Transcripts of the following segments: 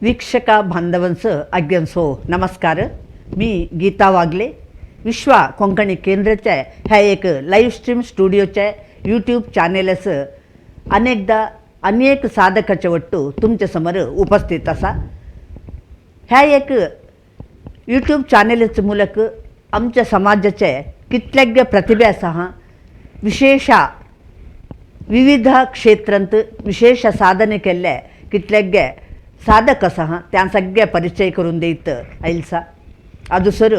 वೀಕ್ಷಕ बांधवांचं अग्यांसो नमस्कार. मी गीता वागले. विश्व कोंकणी केंद्राच्या ह्या एक लाईव्ह स्ट्रीम स्टुडिओच्या यूट्यूब चॅनेलचं अनेकदा अनेक साधकाच्या वट्टू तुमच्या समोर उपस्थित असा. ह्या एक यूट्यूब चॅनेलचं मूलक आमच्या समाजाचे कितल्याग्य प्रतिभे आसा विशेष विविध क्षेत्रांत विशेष साधने केल्ले कितल्याग्य साधक आसा त्या सगळ्या परिचय करून देत आयलसा. अदुसर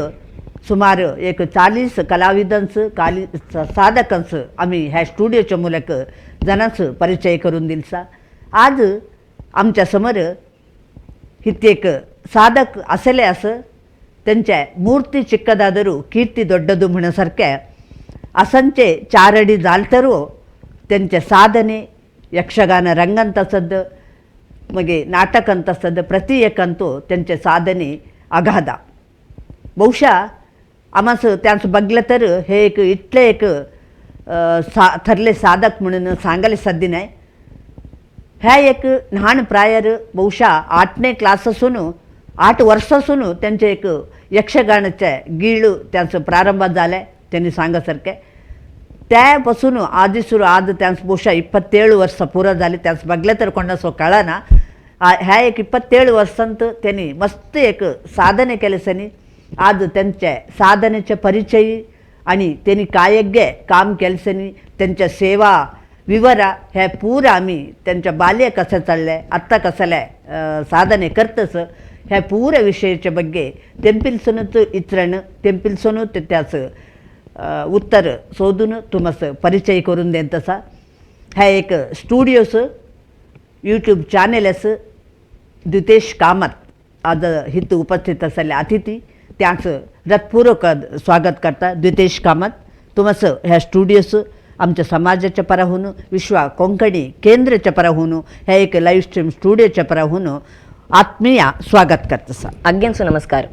सुमार एक 40 कलाविदांचं साधकांचं आम्ही ह्या स्टुडिओच्या मूलक जनांचं परिचय करून दिलसा. आज आमच्या समोर हित्येक साधक असले असं त्यांच्या मूर्ती चिಕ್ಕದಾದರೂ कीर्ती ದೊಡ್ಡದು म्हणसारख्या असंचे चारडी जालतरू त्यांचे साधने यक्षगान रंगंत असद मगे नाटक अंत असद प्रति एकंतू त्यांचे साधने अगाध. बहुशः आम्हास त्यांचं बघलं तर हे एक इतले एक ठरले साधक म्हणून सांगायला साध्य नाही. ह्या एक लहान प्रायर बहुशः 8ने क्लास असून 8 वर्षासून त्यांचे एक यक्षगानाच्या गीळ त्यांचं प्रारंभ झाला आहे त्यांनी सांगासारखे. त्यापासून आधीसुरू आज त्यांचं बहुशः 27 वर्ष पूर्ण झाले. त्यांचं बघलं तर कोणासो कळा ना. ह्या एक 27 वर्षांत त्यांनी मस्त एक साधने केल्यासनी आज त्यांच्या साधनेच्या परिचय आणि त्यांनी कायग्य काम केल्यासनी त्यांच्या सेवा विवरा ह्या पूर आम्ही त्यांच्या बाल्य कसं चाललंय आत्ता कसल्या साधने करतस ह्या पूर विषयाच्या बग्गे तेंपिलसूनच इचरण तेंपिलसूनच त्याचं उत्तर शोधून तुमस परिचय करून देत तसा. ह्या एक स्टुडिओचं यूट्यूब चॅनेलचं द्वितेश कामत आज हित उपस्थित असलेले अतिथी त्यांचं हृदयपूर्वक स्वागत करता. द्वितेश कामत तुमस ह्या स्टुडिओचं आमच्या समाजाच्या पराहून विश्व कोंकणी केंद्राच्या पराहून ह्या एक लाईव्ह स्ट्रीम स्टुडिओच्या पराहून आत्मीय स्वागत करतसा. अग्यांसो नमस्कार.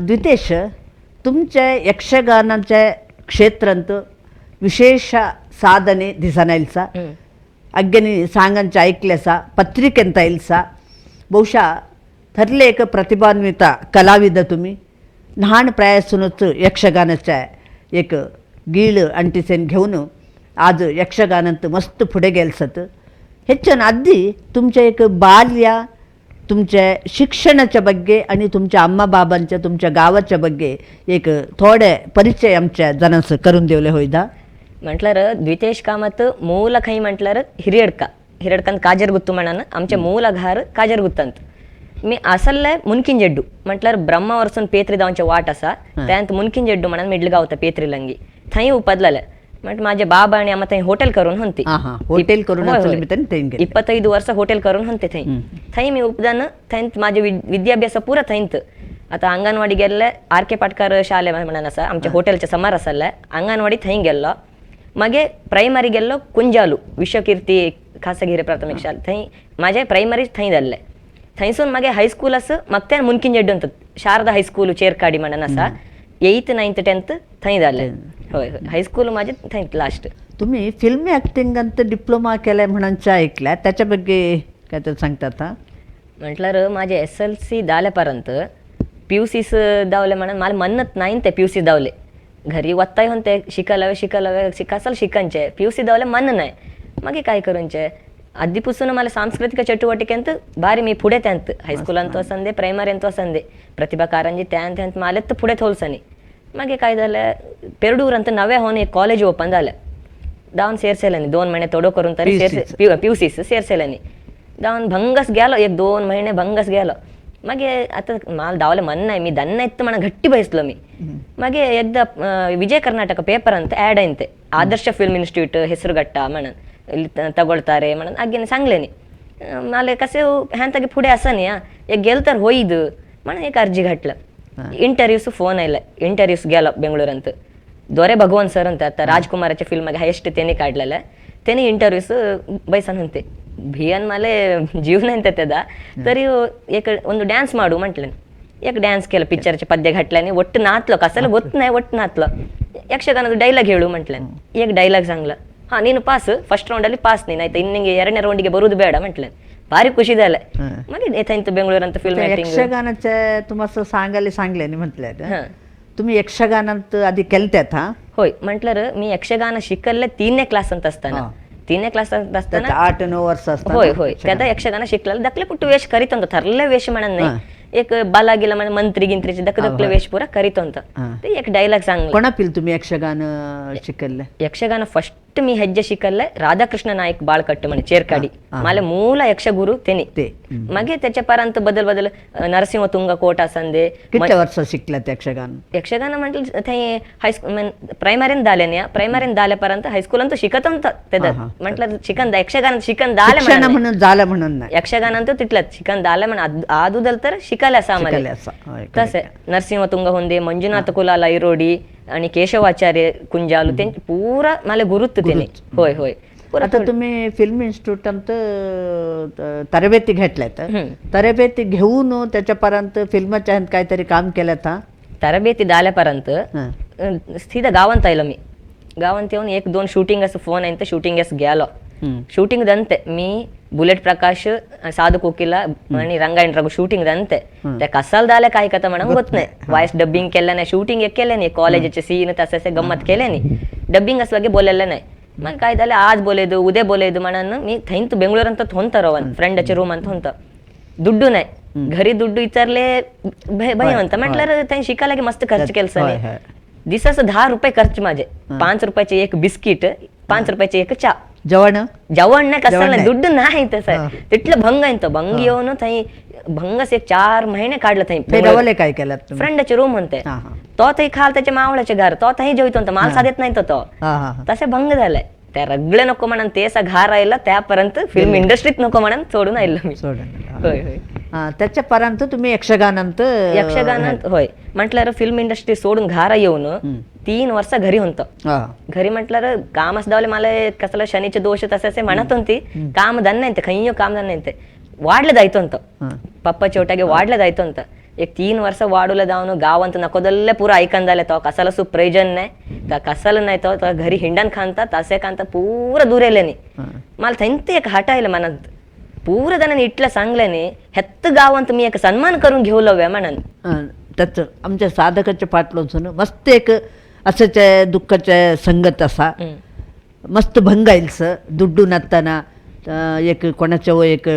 द्वितेश तुमच्या यक्षगानाच्या क्षेत्रांत विशेष साधने दिसन आयलसा. अग्गनी सांगांचे ऐकल्यासा पत्रिकेंत आयलसा. बहुशः ठरले एक प्रतिभान्वित कलाविद तुम्ही लहान प्रायासूनच यक्षगानाच्या एक गीळ अंटिसेन घेऊन आज यक्षगानांत मस्त पुढे गेलसत. ह्याच्यान आधी तुमच्या एक बाल्य तुमच्या शिक्षणाच्या बग्गे आणि तुमच्या आम्मा बाबांच्या तुमच्या गावाच्या बग्गे एक थोडे परिचय आमच्या जनांस करून देवले होईदा. म्हटल्यार द्वितेश कामत मूल खंय म्हटल्यार हिरडकांत काजरगुत्तू म्हणून आमच्या मूल घर काजरगुत्तंत. मी असल्ले मुनकिंजेड्डू म्हटल्यार ब्रह्मा वर्सून पेत्री जावचे वाट असा त्यांत मुनकिंजेड्डू म्हणून मिडल गावता पेत्री लंगी थंय उपदलेले. म्हट माझे बाबा आणि आम्हा थंय होटेल करून होती. होटेल करून 25 वर्ष होटेल करून होते थंय. थंय मी उपदान थंय माझे विद्याभ्यास पुरा थंयत. आता अंगणवाडी गेल्ले आर.के. पाटकर शाले म्हणून असा आमच्या होटेलच्या समोर असल्ले अंगणवाडी थंय गेल्लो. मागे प्रायमरी गेल्लो कुंजालू विश्वकीर्ती खासगिरी प्राथमिक शाळा थंय माझे प्रायमरी थंय जाल्ले. थंयसून मागे हायस्कूल असं मग त्या मुनकिंजेड्डू अंत शारदा हायस्कूल चेरकाडी म्हणून असा 8th 9th 10th थंय जाल्ले. होय होय हायस्कूल माझे थंय लास्ट. तुम्ही फिल्म ॲक्टिंगांत डिप्लोमा केलाय म्हणूनच्या ऐकल्या त्याच्या बग्गे काय तर सांगतात. म्हटल्यार माझे SLC जाल्यापर्यंत PUCs दावले म्हणून मला म्हणत नाही ते PUC दावले. घरी वत्ताय होते शिकासल शिकंचे PUC दावले मन नाही. मग काय करूनचे आधीपासून मला सांस्कृतिक चटुवटिकेंत बारी मी पुढे त्यांत हायस्कूलांत वसंदे प्रायमरींत वसंदे प्रतिभा काರಂಜಿ त्यांत मालेत पुढे थोलसनी. मागे काय झालं पेरडूर अंत नवे होऊन एक कॉलेज ओपन झालं. जाऊन सेरसेलानी 2 महिने तोडो करून तरी PUCs सेरसेलानी जाऊन भंगस गेलो 1-2 महिने भंगस गेलो. मागे आता मला दावले मन नाही मी दन्न इತ್ತು म्हणा घट्टी बयसलो मी. मागे एकदा ವಿಜಯ ಕರ್ನಾಟಕ ಪೇಪರ್ ಅಂತ ಆ್ಯಡ್ ಐತೆ ಆದರ್ಶ ಫಿಲ್ಮ್ ಇನ್ಸ್ಟಿಟ್ಯೂಟ್ ಹೆಸರುಗಟ್ಟ म्हणून तगोळतारे म्हणून आगे सांगलेनी मला कसे ह्यांतागे पुढे असं एक गेल तर होईद म्हणून एक अर्जी घातलं. इंटरव्ह्यूस फोन आयला इंटरव्ह्यूस गेलो बेंगळूरांत दोरे भगवान सर ಅಂತ आता राजकुमाराच्या फिल्म हायेस्ट त्यांनी काढलेलं त्यांनी इंटरव्ह्यूस बैसन म्हणते भियन मला जीव नाही त्यादा तरी एक ಒಂದು ಡ್ಯಾನ್ಸ್ ಮಾಡು म्हटलं. एक ಡ್ಯಾನ್ಸ್ केलं पिक्चरचे पद्य घातल्याने ಒಟ್ಟು नाचलो कसाला ಗೊತ್ತು नाही ಒಟ್ಟು नाचलो. यक्षगानाचा ಡೈಲಾಗ್ ಹೇಳು म्हटलं. एक ಡೈಲಾಗ್ सांगला हां ನೀನು ಪಾಸ್ ಫಸ್ಟ್ ರೌಂಡಲ್ಲಿ ಪಾಸ್ ನೀನು ಆಯ್ತಾ ಇನ್ನು ನಿಂಗೆ 2ನೇ ರೌಂಡಿಗೆ ಬರೋದು ಬೇಡ म्हटलं. भारी खुशी झालं हं. मग येता बेंगळूरांत फिल्म त्या ऍक्टिंग यक्षगानाच्या तुम्हाला सांगायला सांगल्याने म्हटलं तुम्ही यक्षगानात आधी केलत्यात हा होय म्हटलं र मी यक्षगान शिकले 3 क्लास ಅಂತ असताना हा. 3 क्लास ಅಂತ असताना 8-9 वर्ष असतात होय होय त्यादा यक्षगान शिकलेलं दखले पुट्टू वेश करीत होता ठरले वेश म्हणून हा. नाही एक बाला गेला म्हणजे मंत्री गिंत्रीचे दखले वेश पुरा करीत होता हा. ते एक डायलॉग सांगलं कोणापिल तुम्ही यक्षगान शिकले ಯಕ್ಷಗಾನ ಫಸ್ಟ್ ಮೀ ಹೆಜ್ಜೆ ಶಿಕಲ್ಲೆ ರಾಧಾಕೃಷ್ಣ ನಾಯಕ್ ಬಾಳ್ಕಟ್ಟು ಮನೆ ಚೇರ್ಕಾಡಿ ಮಾಲೆ ಮೂಲ ಯಕ್ಷಗುರು ತೆನಿ ते मगे त्याच्या परांत बदल बदल नरसिंह तुंग कोटा संदे किती वर्ष शिकल्यात यक्षगान यक्षगान म्हटलं थंय हायस्कूल प्रायमरीन दाल्याने प्रायमरीन दाल्यापर्यंत हायस्कूल अंतू शिकत तेदा म्हटलं शिकन यक्षगान शिकन दाले शिक्षण म्हणून झालं म्हणून नाही यक्षगान अंतू तिथलंच शिकन दाले म्हण आदुदल तर शिकायला सामान्य शिकले असं. होय, तसे नरसिंह तुंग होंदे मंजुनाथ कुलाल ऐरोडी आणि केशवाचार्य कुंजालू त्यांची पुरा मला गुरुत्व त्याने होय होय आता तुम्ही फिल्म इन्स्टिट्यूटात तरबेती घेतल्यात तरबेती घेऊन त्याच्यापर्यंत फिल्मच्या ह्यात काहीतरी काम केलं हा तरबेती दाल्यापर्यंत सीधा गावांत आयलो मी गावांत येऊन 1-2 शूटिंग असं फोन आहे तर शूटिंग असं गेलो शूटिंग ದಂತೆ मी बुलेट प्रकाश साधू कोकिला आणि रंगायण रघु शूटिंग ದಂತೆ त्या कसाल दाल्या काही कथा म्हणून होत नाही वॉइस डबिंग केलं नाही शूटिंग एक केलं नाही कॉलेजचे सीन तसे गंमत केले नाही डबिंग असं वगैरे बोललेलं नाही मग काय झालं आज बोलायचं उद्या बोलायचं म्हणून मी थैंत बेंगळूರಂತ ಹೊಂತಾರವನ್ ಫ್ರೆಂಡचे ರೂಮ್ ಅಂತ ಹೊಂತ ದುಡ್ಡು नाही घरी ದುಡ್ಡು विचारले भय म्हणता म्हटलं त्यांनी शिकायला मस्त खर्च केलं सनी दिवसाचं 10 रुपये खर्च माझे 5 रुपयाचे एक बिस्किट 5 रुपयाचे एक चहा जेवण नाही कसं नाही दुड्ड नाही तसं तिथलं भंग आहे तो भंग येऊन थंय भंगस एक 4 महिने काढलं थंय काय केलं फ्रेंडचे रूम म्हणते तो थंय खाल त्याच्या मावळ्याचे घर तो थंय जेवतो होता माल साधेत नाही तो तसे भंग झालाय त्या रगळे नको म्हणून ते असा घा राहिला त्यापर्यंत फिल्म इंडस्ट्रीत नको म्हणून सोडून आलो मी होय होय त्याच्यापर्यंत तुम्ही यक्षगानात होय म्हटलं फिल्म इंडस्ट्री सोडून घारा येऊन 3 वर्ष घरी होतो घरी म्हटलं काम असं दावले मला कसलं शनीचे दोष तसे म्हणत होती काम धन नाही खय्यो काम धन नाही वाढलं जायचं होतं पप्पा छोट्यागे वाढलं जायचं होतं एक 3 वर्ष वाढूला जाऊन गावांत नकोदल्ले पुरा ऐकन झाले तो कसाला सु प्रयोजन नाही त्या कसाला नाही तो घरी हिंडन खांता तसे खांता पुरा दुरेले नाही मला थंत एक हटायला मनात पूर जणांनी इटलं सांगल्याने हेत्त गावांत मी एक सन्मान करून घेऊ लव्या म्हणून त्याच आमच्या साधकाच्या पाटलोचून मस्त एक असंच दुःखाच्या संगत असा मस्त भंगायलस दुड्डू नसताना एक कोणाच्या एक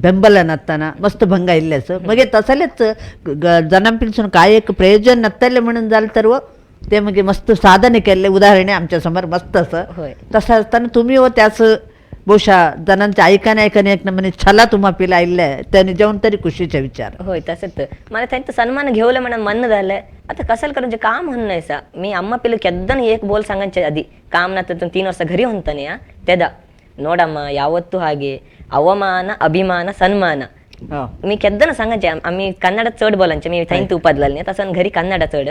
ಬೆಂಬಲ नसताना मस्त भंगायल्याचं मग तसलेच जनांपिसून काय एक प्रयोजन नसताले म्हणून झालं तर ते म्हणजे मस्त साधने केले उदाहरणे आमच्या समोर मस्त असं तसं असताना तुम्ही व त्याच बहुशा जणांच्या ऐकाने एक म्हणजे छला तुम्हा पिला आयलाय त्याने जेवण तरी खुशीचा विचार होय तसंच मला त्यांचं सन्मान घेवलं म्हणून मन झालंय आता कसाल करून काम म्हणणं सा मी अम्मा पिलं ಕೆದ್ದन एक बोल सांगायचे आधी काम ना 3 ವರ್ಷ घरी ಹೊಂತಾನೆ ತೆದ ನೋಡಮ್ಮ ಯಾವತ್ತೂ ಹಾಗೆ ಅವಮಾನ ಅಭಿಮಾನ ಸನ್ಮಾನ मी ಕೆದ್ದನ सांगायचे आम्ही कन्नड चढ बोलांचे मी थैंत ಉಪಾದ್ಲಲ್ಲಿ तसं घरी कन्नड चढ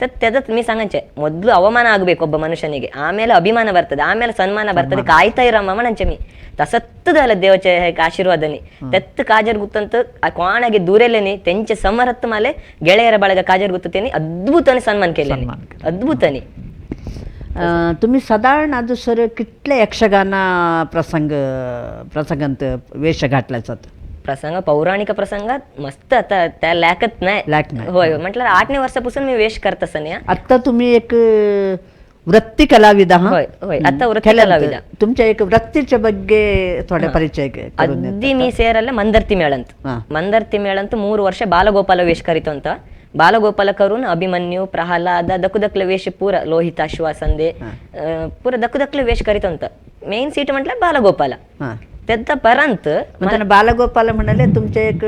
तर त्याच्यात मी सांगायचे ಮೊದಲು ಅವಮಾನ ಆಗಬೇಕು ಒಬ್ಬ ಮನುಷ್ಯನಿಗೆ ಆಮೇಲೆ ಅಭಿಮಾನ ಬರ್ತದೆ ಆಮೇಲೆ ಸನ್ಮಾನ ಬರ್ತದೆ ಕಾಯ್ತಾ ಇರಮ್ಮ म्हणांचे मी तसंच झालं देवाच्या आशीर्वादाने त्यात काजर गुತ್ತಂತ कोणागे दुरेलेने त्यांचे समर्थ माले ಗೆಳೆಯರ ಬಳಗ काजर गुत्त त्यांनी अद्भुताने सन्मान केले अद्भुताने तुम्ही साधारण आज सर कितले यक्षगाना प्रसंगांत वेश घातल्याचा प्रसंग पौराणिक प्रसंगात मस्त आता त्या लॅकत नाही होय म्हटलं 8 वर्षापासून मी वेश करत असने आता तुम्ही एक वृत्ती कलाविदा होय होय आता वृत्ती कलाविदा तुमच्या एक वृत्तीच्या ಬಗ್ಗೆ थोडे परिचय अगदी मी ಸೇರಲ್ಲ ಮಂದರ್ತಿ ಮೇಳಂತ 3 ವರ್ಷ ಬಾಲಗೋಪಾಲ ವೇಷ ಕರಿತು ಅಂತ ಬಾಲಗೋಪಾಲ करून अभिमन्यू प्रहलाद दकुदकले वेश पूर लोहित आश्वासंदे पूर दकुदकले वेश करीत ಅಂತ मेन सीट म्हटलं बालगोपाला त्यात पर्यंत बालगोपाल म्हणाले तुमचे एक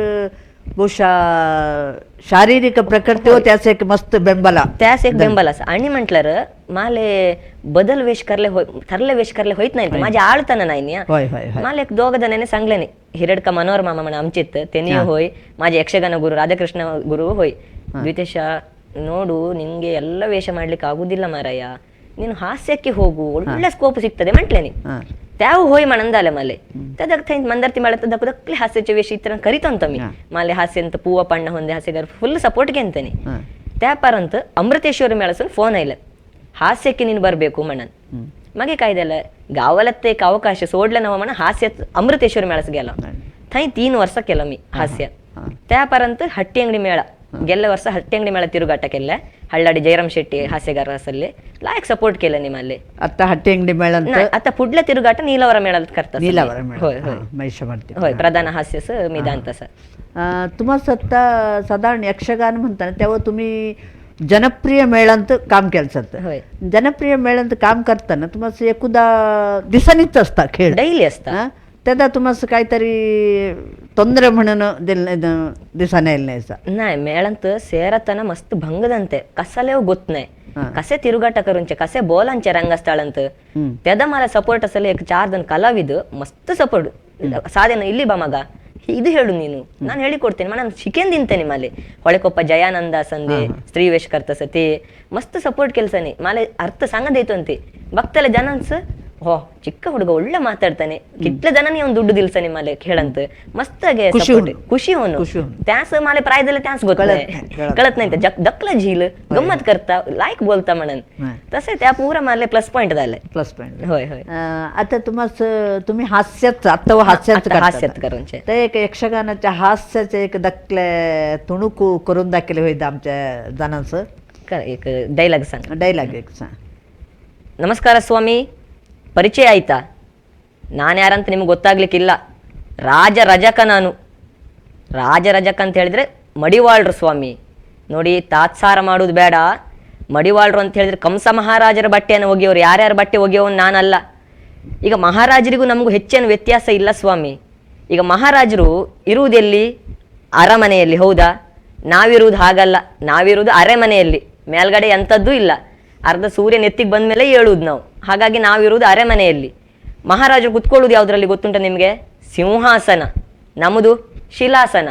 बहुशा शारीरिक प्रकृती हो त्याच एक मस्त बेंबला असं आणि म्हटलं माले बदल वेश करले ठरले वेश करले होईत नाही माझ्या आळताना नाही मला एक 2 जणांनी सांगले नाही हिरडका मनोहर मामा म्हणून आमचेत त्यांनी होय माझे ಯಕ್ಷಗಾನ ಗುರು ರಾಧಾಕೃಷ್ಣ ಗುರು ಹೋಯ್ ದ್ವಿತೇಶ ನೋಡು ನಿಂಗೆ ಎಲ್ಲ ವೇಷ ಮಾಡ್ಲಿಕ್ಕೆ ಆಗುದಿಲ್ಲ ಮಾರಾಯ ನೀನು ಹಾಸ್ಯಕ್ಕೆ ಹೋಗು ಒಳ್ಳೆ ಸ್ಕೋಪ್ ಸಿಗ್ತದೆ म्हटले त्याव होय म्हणून झालं मला त्या थंय मंदर्ती मेळत दकुदकले हास्याचे वेश इतर करीत होतो मी मला हास्यंत पूव पण्ण होंदे हास्यगार फुल सपोर्ट घेंತಾನೆ त्यापर्यंत अमृतेश्वरी मेळसून फोन आयला हास्यಕ್ಕೆ ನೀನು ಬರಬೇಕು म्हणून मगे काय झालं गावाला ते एक अवकाश सोडलं नवं म्हणा हास्यात अमृतेश्वर मेळाच गेला थंय 3 वर्ष केलं मी हास्य त्यापर्यंत हट्टी अंगडी मेळा गेल्या वर्ष हट्टी अंगडी मेळा तिरुगाಟ केला हಳ್ಳाडी जयराम शेट्टी हास्यगार असले लायक सपोर्ट केलं निमाले आता हट्टी अंगडी मेಳ नाही आता पुढल्या तिरुगाಟ नीलावरा मेळात करतात नीलावरा होय होय महिष ಮಾಡ್ತೀವಿ होय प्रधान हास्यस मी दांतस तुम्हाला सत्ता साधारण यक्षगान म्हणताना तेव्हा तुम्ही जनप्रिय मेळांत काम केलं होय जनप्रिय मेळांत काम करताना तुम्हाला एकदा दिसानीच असता खेळ ಡೈಲಿ असता त्यादा तुम्हाला काहीतरी ತೊಂದರೆ म्हणून दिसाने नाही नाही ಮೇಳಂತ ಸೇರತನ ಮಸ್ತ್ ಭಂಗದಂತೆ ಕಸಲೇವ್ ಗೊತ್ತ नाही कसे तिरुगाಟ करूनचे कसे बोलांचे ರಂಗಸ್ಥಳಂತ त्यादा मला सपोर्ट असेल एक 4 जण ಕಲಾವಿದ ಮಸ್ತ್ ಸपोर्ट ಸಾಧನೆ ಇಲ್ಲಿ ಬಾ ಮಗ ಇದು ಹೇಳು ನೀನು ನಾನು ಹೇಳಿ ಕೊಡ್ತೇನೆ ನಾನು ಶಿಕೆಂದ್ ತಿಂತೇನೆ ಮಾಲೆ ಹೊಳೆಕೊಪ್ಪ ಜಯಾನಂದ ಸಂದೆ ಸ್ತ್ರೀ ವೇಷ करतस ते मस्त सपोर्ट ಕೆಲಸನೇ ಮಾಲೆ ಅರ್ಥ ಸಂಗದೈತು ಅಂತೆ ಭಕ್ತಲ ಜನನ್ಸ್ हो ಚಿಕ್ಕ ಹುಡುಗ ಒಳ್ಳೆ ಮಾತಾಡ್ತಾನೆ ಕಿಟ್ಲ ಜನನಿ ಅವ್ನು ದುಡ್ಡು ದಿಲ್ಸನೆ ಮಾಲೆ खेळंत मस्त गे खुशी होणं त्यास माले प्रायदले त्यास कळत नाही दकला झील गंमत करता लाईक बोलता म्हणून तसे त्या पुरा माले प्लस पॉइंट झाले प्लस पॉइंट होय होय आता तुम्ही हास्यात आता हास्यात करूनचे ते एक यक्षगानाच्या हास्याचे एक दकले तुणुकू करून दाखले होईल आमच्या जणांचं एक ಡೈಲಾಗ್ सांग ಡೈಲಾಗ್ एक सांग ನಮಸ್ಕಾರ ಸ್ವಾಮಿ ಪರಿಚಯ ಆಯ್ತಾ ನಾನು ಯಾರಂತ ನಿಮ್ಗೆ ಗೊತ್ತಾಗ್ಲಿಕ್ಕಿಲ್ಲ ರಾಜ ರಜಕ ನಾನು ರಾಜ ರಜಕ ಅಂತ ಹೇಳಿದ್ರೆ ಮಡಿವಾಳ್ರು ಸ್ವಾಮಿ ನೋಡಿ ತಾತ್ಸಾರ ಮಾಡೋದು ಬೇಡ ಮಡಿವಾಳ್ರು ಅಂತ ಹೇಳಿದ್ರೆ ಕಂಸ ಮಹಾರಾಜರ ಬಟ್ಟೆಯನ್ನು ಒಗೆಯೋರು ಯಾರ್ಯಾರ ಬಟ್ಟೆ ಒಗೆಯೋನು ನಾನಲ್ಲ ಈಗ ಮಹಾರಾಜರಿಗೂ ನಮಗೂ ಹೆಚ್ಚೇನು ವ್ಯತ್ಯಾಸ ಇಲ್ಲ ಸ್ವಾಮಿ ಈಗ ಮಹಾರಾಜರು ಇರುವುದೆಲ್ಲಿ ಅರಮನೆಯಲ್ಲಿ ಹೌದಾ ನಾವಿರುವುದು ಹಾಗಲ್ಲ ನಾವಿರುವುದು ಅರೆಮನೆಯಲ್ಲಿ ಮೇಲ್ಗಡೆ ಎಂಥದ್ದೂ ಇಲ್ಲ ಅರ್ಧ ಸೂರ್ಯ ನೆತ್ತಿಗೆ ಬಂದ ಮೇಲೆ ಹೇಳುವುದು ನಾವು ಹಾಗಾಗಿ ನಾವಿರುವುದು ಅರೆಮನೆಯಲ್ಲಿ ಮಹಾರಾಜರು ಕುತ್ಕೊಳ್ಳೋದು ಯಾವುದರಲ್ಲಿ ಗೊತ್ತುಂಟ ನಿಮಗೆ ಸಿಂಹಾಸನ ನಮ್ಮದು ಶಿಲಾಸನ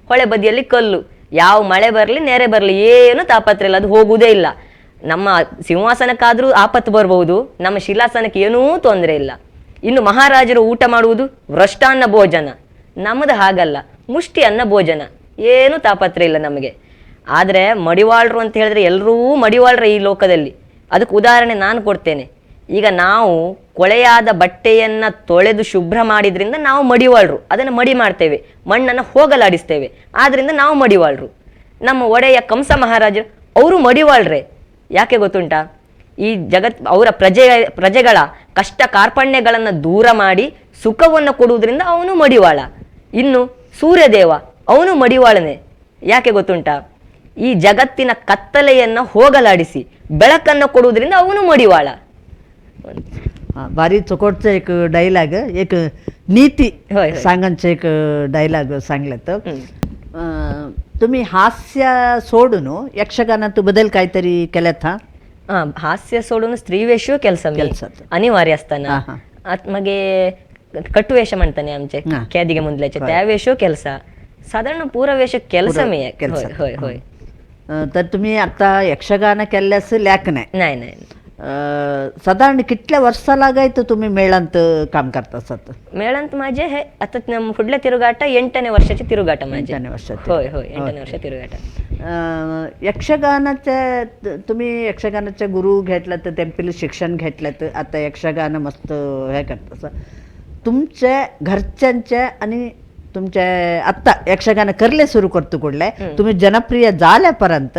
ಹೊಳೆ ಬದಿಯಲ್ಲಿ ಕಲ್ಲು ಯಾವ ಮಳೆ ಬರಲಿ ನೆರೆ ಬರಲಿ ಏನು ತಾಪತ್ರ ಇಲ್ಲ ಅದು ಹೋಗುವುದೇ ಇಲ್ಲ ನಮ್ಮ ಸಿಂಹಾಸನಕ್ಕಾದರೂ ಆಪತ್ತು ಬರ್ಬೋದು ನಮ್ಮ ಶಿಲಾಸನಕ್ಕೆ ಏನೂ ತೊಂದರೆ ಇಲ್ಲ ಇನ್ನು ಮಹಾರಾಜರು ಊಟ ಮಾಡುವುದು ವೃಷ್ಟಾನ್ನ ಭೋಜನ ನಮ್ಮದು ಹಾಗಲ್ಲ ಮುಷ್ಟಿ ಅನ್ನ ಭೋಜನ ಏನು ತಾಪತ್ರ ಇಲ್ಲ ನಮಗೆ ಆದರೆ ಮಡಿವಾಳ್ರು ಅಂತ ಹೇಳಿದ್ರೆ ಎಲ್ಲರೂ ಮಡಿವಾಳ್ರೆ ಈ ಲೋಕದಲ್ಲಿ ಅದಕ್ಕೆ ಉದಾಹರಣೆ ನಾನು ಕೊಡ್ತೇನೆ ಈಗ ನಾವು ಕೊಳೆಯಾದ ಬಟ್ಟೆಯನ್ನು ತೊಳೆದು ಶುಭ್ರ ಮಾಡಿದ್ರಿಂದ ನಾವು ಮಡಿವಾಳ್ರು ಅದನ್ನು ಮಡಿ ಮಾಡ್ತೇವೆ ಮಣ್ಣನ್ನು ಹೋಗಲಾಡಿಸ್ತೇವೆ ಆದ್ರಿಂದ ನಾವು ಮಡಿವಾಳ್ರು ನಮ್ಮ ಒಡೆಯ ಕಂಸ ಮಹಾರಾಜರು ಅವರು ಮಡಿವಾಳ್ರೆ ಯಾಕೆ ಗೊತ್ತುಂಟಾ ಈ ಅವರ ಪ್ರಜೆಗಳ ಕಷ್ಟ ಕಾರ್ಪಣ್ಯಗಳನ್ನು ದೂರ ಮಾಡಿ ಸುಖವನ್ನು ಕೊಡುವುದರಿಂದ ಅವನು ಮಡಿವಾಳ ಇನ್ನು ಸೂರ್ಯದೇವ ಅವನು ಮಡಿವಾಳನೆ ಯಾಕೆ ಗೊತ್ತುಂಟಾ ಈ ಜಗತ್ತಿನ ಕತ್ತಲೆಯನ್ನು ಹೋಗಲಾಡಿಸಿ ಬೆಳಕನ್ನು ಕೊಡುವುದರಿಂದ ಅವನು ಮಡಿವಾಳ भारी चुकोटचं एक डायलॉग एक नीती सांगांचं एक डायलॉग सांगलं तर तुम्ही हास्य सोडून यक्षगानात बदल काहीतरी केल्यात हास्य सोडून स्त्रीवेश ಕೆಲಸ अनिवार्य असताना मगे कटुवेश म्हणताने आमचे कॅदिगे मुंदल्याचे त्यावेश ಕೆಲಸ साधारण पूरवेश ಕೆಲಸ मी होय होय तर तुम्ही आता यक्षगान केल्यास लॅक नाही नाही साधारण कितल्या वर्षा लागायचं तुम्ही मेळांत काम करता असत मेळांत माझे हे आता पुढल्या तिरुगाಟ 8ನೇ वर्षाची तिरुगाಟ माझे 8ನೇ वर्षाची होय होय 8ನೇ वर्ष तिरुगाಟ यक्षगानाच्या तुम्ही यक्षगानाचे गुरु घेतला तर त्यांपैकी शिक्षण घेतलं तर आता यक्षगान मस्त हे करता तुमच्या घरच्यांच्या आणि तुमच्या आत्ता यक्षगान करले सुरू करतो कुठले तुम्ही जनप्रिय झाल्यापर्यंत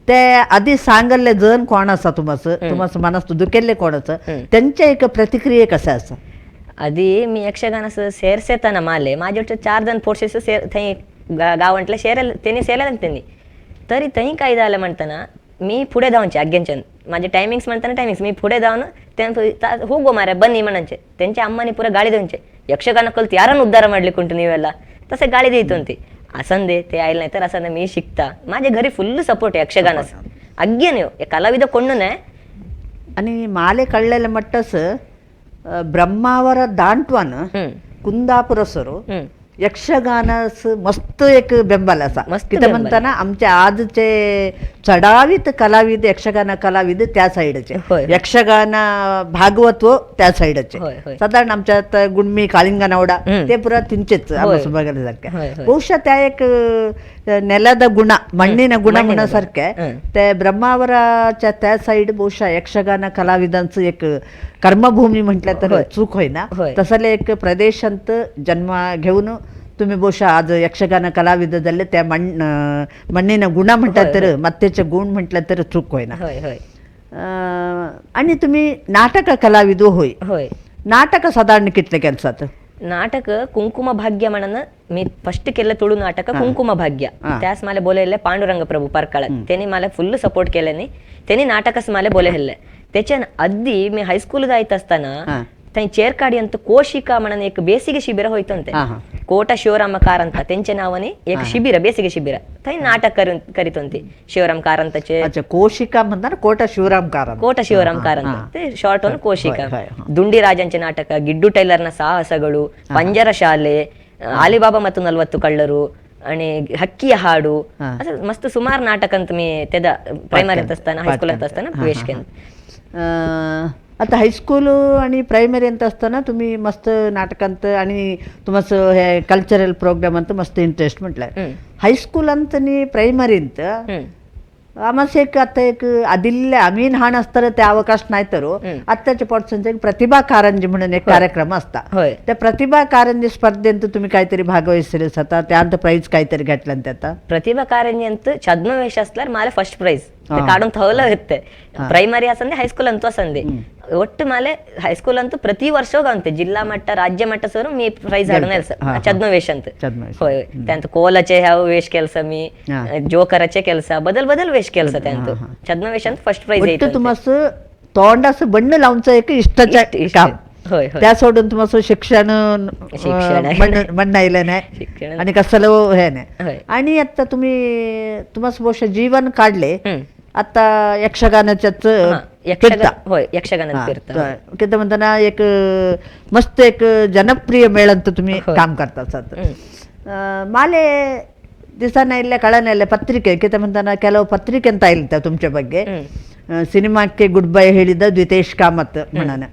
ते आधी सांगले जण कोण असा तुम्हाला मनात दुखेले कोणाचं त्यांच्या एक प्रतिक्रिया कशा असा आधी मी यक्षगानास ಸೇರ್ಸೇತನ माले माझ्या 4 जण फोर्सेस थंय गावंटले त्यांनी सेरले त्यांनी तरी थंय काय झालं म्हणताना मी पुढे धावचे आज्ञांच्या माझे टायमिंग्स म्हणताना टायमिंग्स मी पुढे धावून त्यांना ಹೋಗೋ ಮಾರೆ ಬನ್ನಿ म्हणांचे त्यांच्या अम्मानी पुरा गाडी देऊनचे यक्षगान कल्ती ಯಾರನ್ನು ಉದ್ಧಾರ ಮಾಡ್ಲಿಕ್ಕುಂಟು ನೀವೆಲ್ಲ तसे गाडी देतो ಅಂತೆ असंदे ते आईल नाही तर असं मी शिकता माझ्या घरी फुल सपोर्ट आहे यक्षगानास अग्गे ನೀವು ಕಲಾವಿದ ಕೊಂಡುನೆ आणि माले कळलेले मट्टस ब्रह्मावर दांटवान कुंदापुरसರು यक्षगानास मस्त एक बेंबाल असा मस्त किती बेंबाल. म्हणताना आमचे आजचे चढावीत कलाविद यक्षगान कलाविद त्या साईडचे होय. यक्षगान भागवत्व त्या साईडचे होय, होय. साधारण आमच्यात गुणमी कालिंगा नावडा ते पुरा तिंचेच होय. बघायला होय, सारख्या होय. ಬಹುಶಃ त्या एक ನೆಲದ ಗುಣ ಮಣ್ಣಿನ ಗುಣ मण्णिन म्हणण्यासारखे हं. त्या ब्रह्मावराच्या त्या साईड बहुशः यक्षगान कलाविदांचं एक कर्मभूमी म्हटलं तर होय. चूक होईना होय. तसले एक प्रदेशांत जन्म घेऊन तुम्ही ಬಹುಶಃ आज यक्षगान कलाविदದಲ್ಲಿ त्या मण्ಣಿನ गुण म्हटलं होय, तर मत्तेचे गुण म्हटलं तर चूक होईना होय होय आणि तुम्ही नाटक कलाविदो होय होय नाटक साधारण कितले केलसात नाटक कुंकुम भाग्य म्हणून मी फर्स्ट केलं तुळू नाटक कुंकुम भाग्य हा. त्यास मला बोलायला पांडुरंग प्रभू परकाळ त्यांनी मला फुल्ल सपोर्ट केल्याने त्यांनी नाटकच मला बोलायला त्याच्या आधी मी हायस्कूल जायत असताना हा. थंय चेरकाडी ಅಂತ ಕೋಶಿಕಾ म्हणून एक ಬೇಸಿಗೆ ಶಿಬಿರ ಹೋಯ್ತಂತೆ हा, हा. ಕೋಟ ಶಿವರಾಮ ಕಾರಂತ त्यांच्या नावाने एक शिबिर ಬೇಸಿಗೆ ಶಿಬಿರ थंय नाटक करीतोंते शिवराम काರಂತचे अच्छा कोशिका म्हणतात कोटा शिवराम कारंत ಕೋಟ ಶಿವರಾಮ್ हा, ಕಾರಂತ हा. ते ಶಾರ್ಟ್ ಒಂದು ಕೋಶಿಕಾ होय, होय, ದುಂಡಿ ರಾಜಂचे ನಾಟಕ ಗಿಡ್ಡು ಟೈಲರ್ನ ಸಾಹಸಗಳು ಪಂಜರ ಶಾಲೆ ಅಲಿಬಾಬಾ ಮತ್ತು 40 ಕಳ್ಳರು आणि हक्कीಯ हाडू हा. असं मस्त सुमार नाटक ಅಂತ मी त्यादा प्रायमरीत असताना हायस्कूलात असताना वेश केलं आता हायस्कूल आणि प्रायमरी ಅಂತ असताना तुम्ही मस्त नाटकांत आणि तुमचं हे कल्चरल प्रोग्राम ಅಂತ मस्त इंटरेस्ट म्हटलं हायस्कूल ಅಂತ नी प्रायमरी ಅಂತ आम्हाला एक आता एक आदिल्ले आम्ही लहान असताना ते अवकाश नाही तर आत्ताच्या पॉट्सनचा एक प्रतिभा कारंजी म्हणून एक कार्यक्रम असता होय त्या प्रतिभा कारंजी स्पर्धेंत तुम्ही काहीतरी भागवहिसलेस आता त्यानंतर प्राईज काहीतरी घेतलं त्यात प्रतिभा कारंजी ಅಂತ छद्मवेश असल्यार मला फर्स्ट ಪ್ರೈಸ್ हा. ಕಾಡನ್ ಥವಲ ಇರುತ್ತೆ ಪ್ರೈಮರಿ असंದೆ ಹೈಸ್ಕೂಲ್ ಅಂತೂ असंದೆ ಒಟ್ಟು ಮಾಲೆ ಹೈಸ್ಕೂಲ್ ಅಂತೂ ಪ್ರತಿ ವರ್ಷ ಹೋಗಂತೆ ಜಿಲ್ಲಾ ಮಟ್ಟ ರಾಜ್ಯ ಮಟ್ಟ ಸರ್ मी ಪ್ರೈಸ್ हाडून हा. छद्मवेश ಅಂತ छद्मवेश. होय त्यांत कोलाचे ह्या वेश केलस मी हा. जोकराचे केलस बदल वेश केलस त्यांत छद्मवेश ಅಂತ फर्स्ट ಪ್ರೈಸ್ ಒಟ್ಟು तुमचं तोंडाचं बंड लावूनचं एक इष्टाचं काम होय होय त्या सोडून तुमचं शिक्षण शिक्षण आहे. म्हणणं नाही शिक्षण आणि कसलं हे नाही होय आणि आता तुम्ही तुमचं बहुशः जीवन काढले हम्म. आता यक्षगानाच्याच हा, होय यक्षगानात फिरता किती म्हणताना एक मस्त एक जनप्रिय मेळंत तुम्ही होय. काम करता ಮಾಲೆ ದಿವಸನ ಇಲ್ಲೇ ಕಳನ ಇಲ್ಲೇ ಪತ್ರಿಕೆ ಕಿತ म्हणताना ಕೆಲವು ಪತ್ರಿಕೆ ಅಂತ ಇಲ್ತ तुमच्या ಬಗ್ಗೆ सिनेमाಕ್ಕೆ गुड बाय ಹೇಳಿದ द्वितेश कामत म्हणून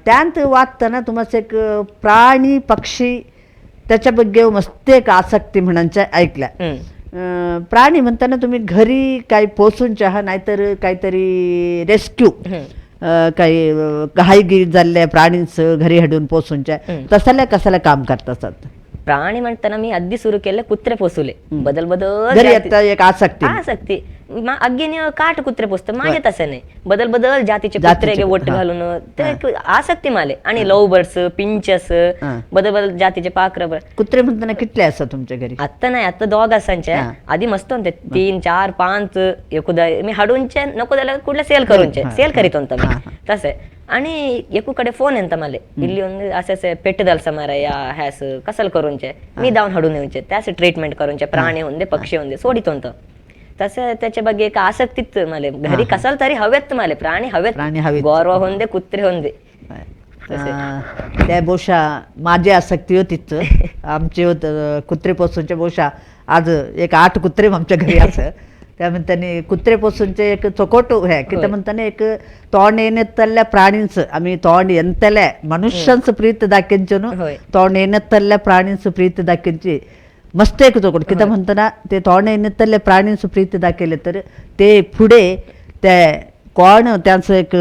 त्यांत वाचताना तुम्हाला एक प्राणी पक्षी त्याच्या ಬಗ್ಗೆ मस्त एक आसक्ती म्हणांच्या ऐकल्या प्राणी म्हणताना तुम्ही घरी काही पोचून चहा नाहीतर काहीतरी रेस्क्यू काही घाईगी झालेल्या प्राणींचं घरी हडून पोचूनच्या तसल्या कसल्या काम करत असतात प्राणी म्हणताना मी अगदी सुरू केलं कुत्रे पोसुले बदल घरी आता एक आसक्ती आसक्ती अगदी काट कुत्रे पोसत माझे तसं नाही बदल जातीचे कुत्रे वोट घालून ते एक आसक्ती माले आणि लव बर्ड्स पिंचस बदल जातीचे पाखर कुत्रे म्हणताना कितले असतात तुमच्या घरी आता नाही आता दोघ असांच्या आधी मस्त होते 3 4 5 एकुदा मी हाडूनचे नको त्याला कुठल्या सेल करूनचे सेल करीत होता मी तसे आणि एकूकडे फोन येत मला इल्ली ಒಂದು असे पेटदल समारया हॅस कसल करूनचे मी जाऊन हाडून येऊचे त्याचे ट्रीटमेंट करूनचे प्राणी होंदे पक्षी होंदे सोडित होतं तसं त्याच्या ಬಗ್ಗೆ एक आसक्तीत मला घरी कसल तरी हवेत मला प्राणी हवेत गौरव होंदे कुत्रे होंदे त्या बोशा माझी आसक्ती होतीच आमचे होत कुत्रे पोसूनचे बोशा आज एक 8 कुत्रे आमच्या घरी असं त्यामुळे कुत्रे पोसूनचे एक चोकोट हे किती म्हणताना एक तोंड येणेतल्या प्राणींचं आम्ही तोंड ಎಂತल्या मनुष्यांचं प्रीत दाखिंचून तोंड येणेतल्या प्राणींचं प्रीत दाखिंची मस्त एक चोकोट किती म्हणताना ते तोंड येणेतल्या प्राणींचं प्रीत दाखिले तर ते पुढे त्या कोण त्यांचं एक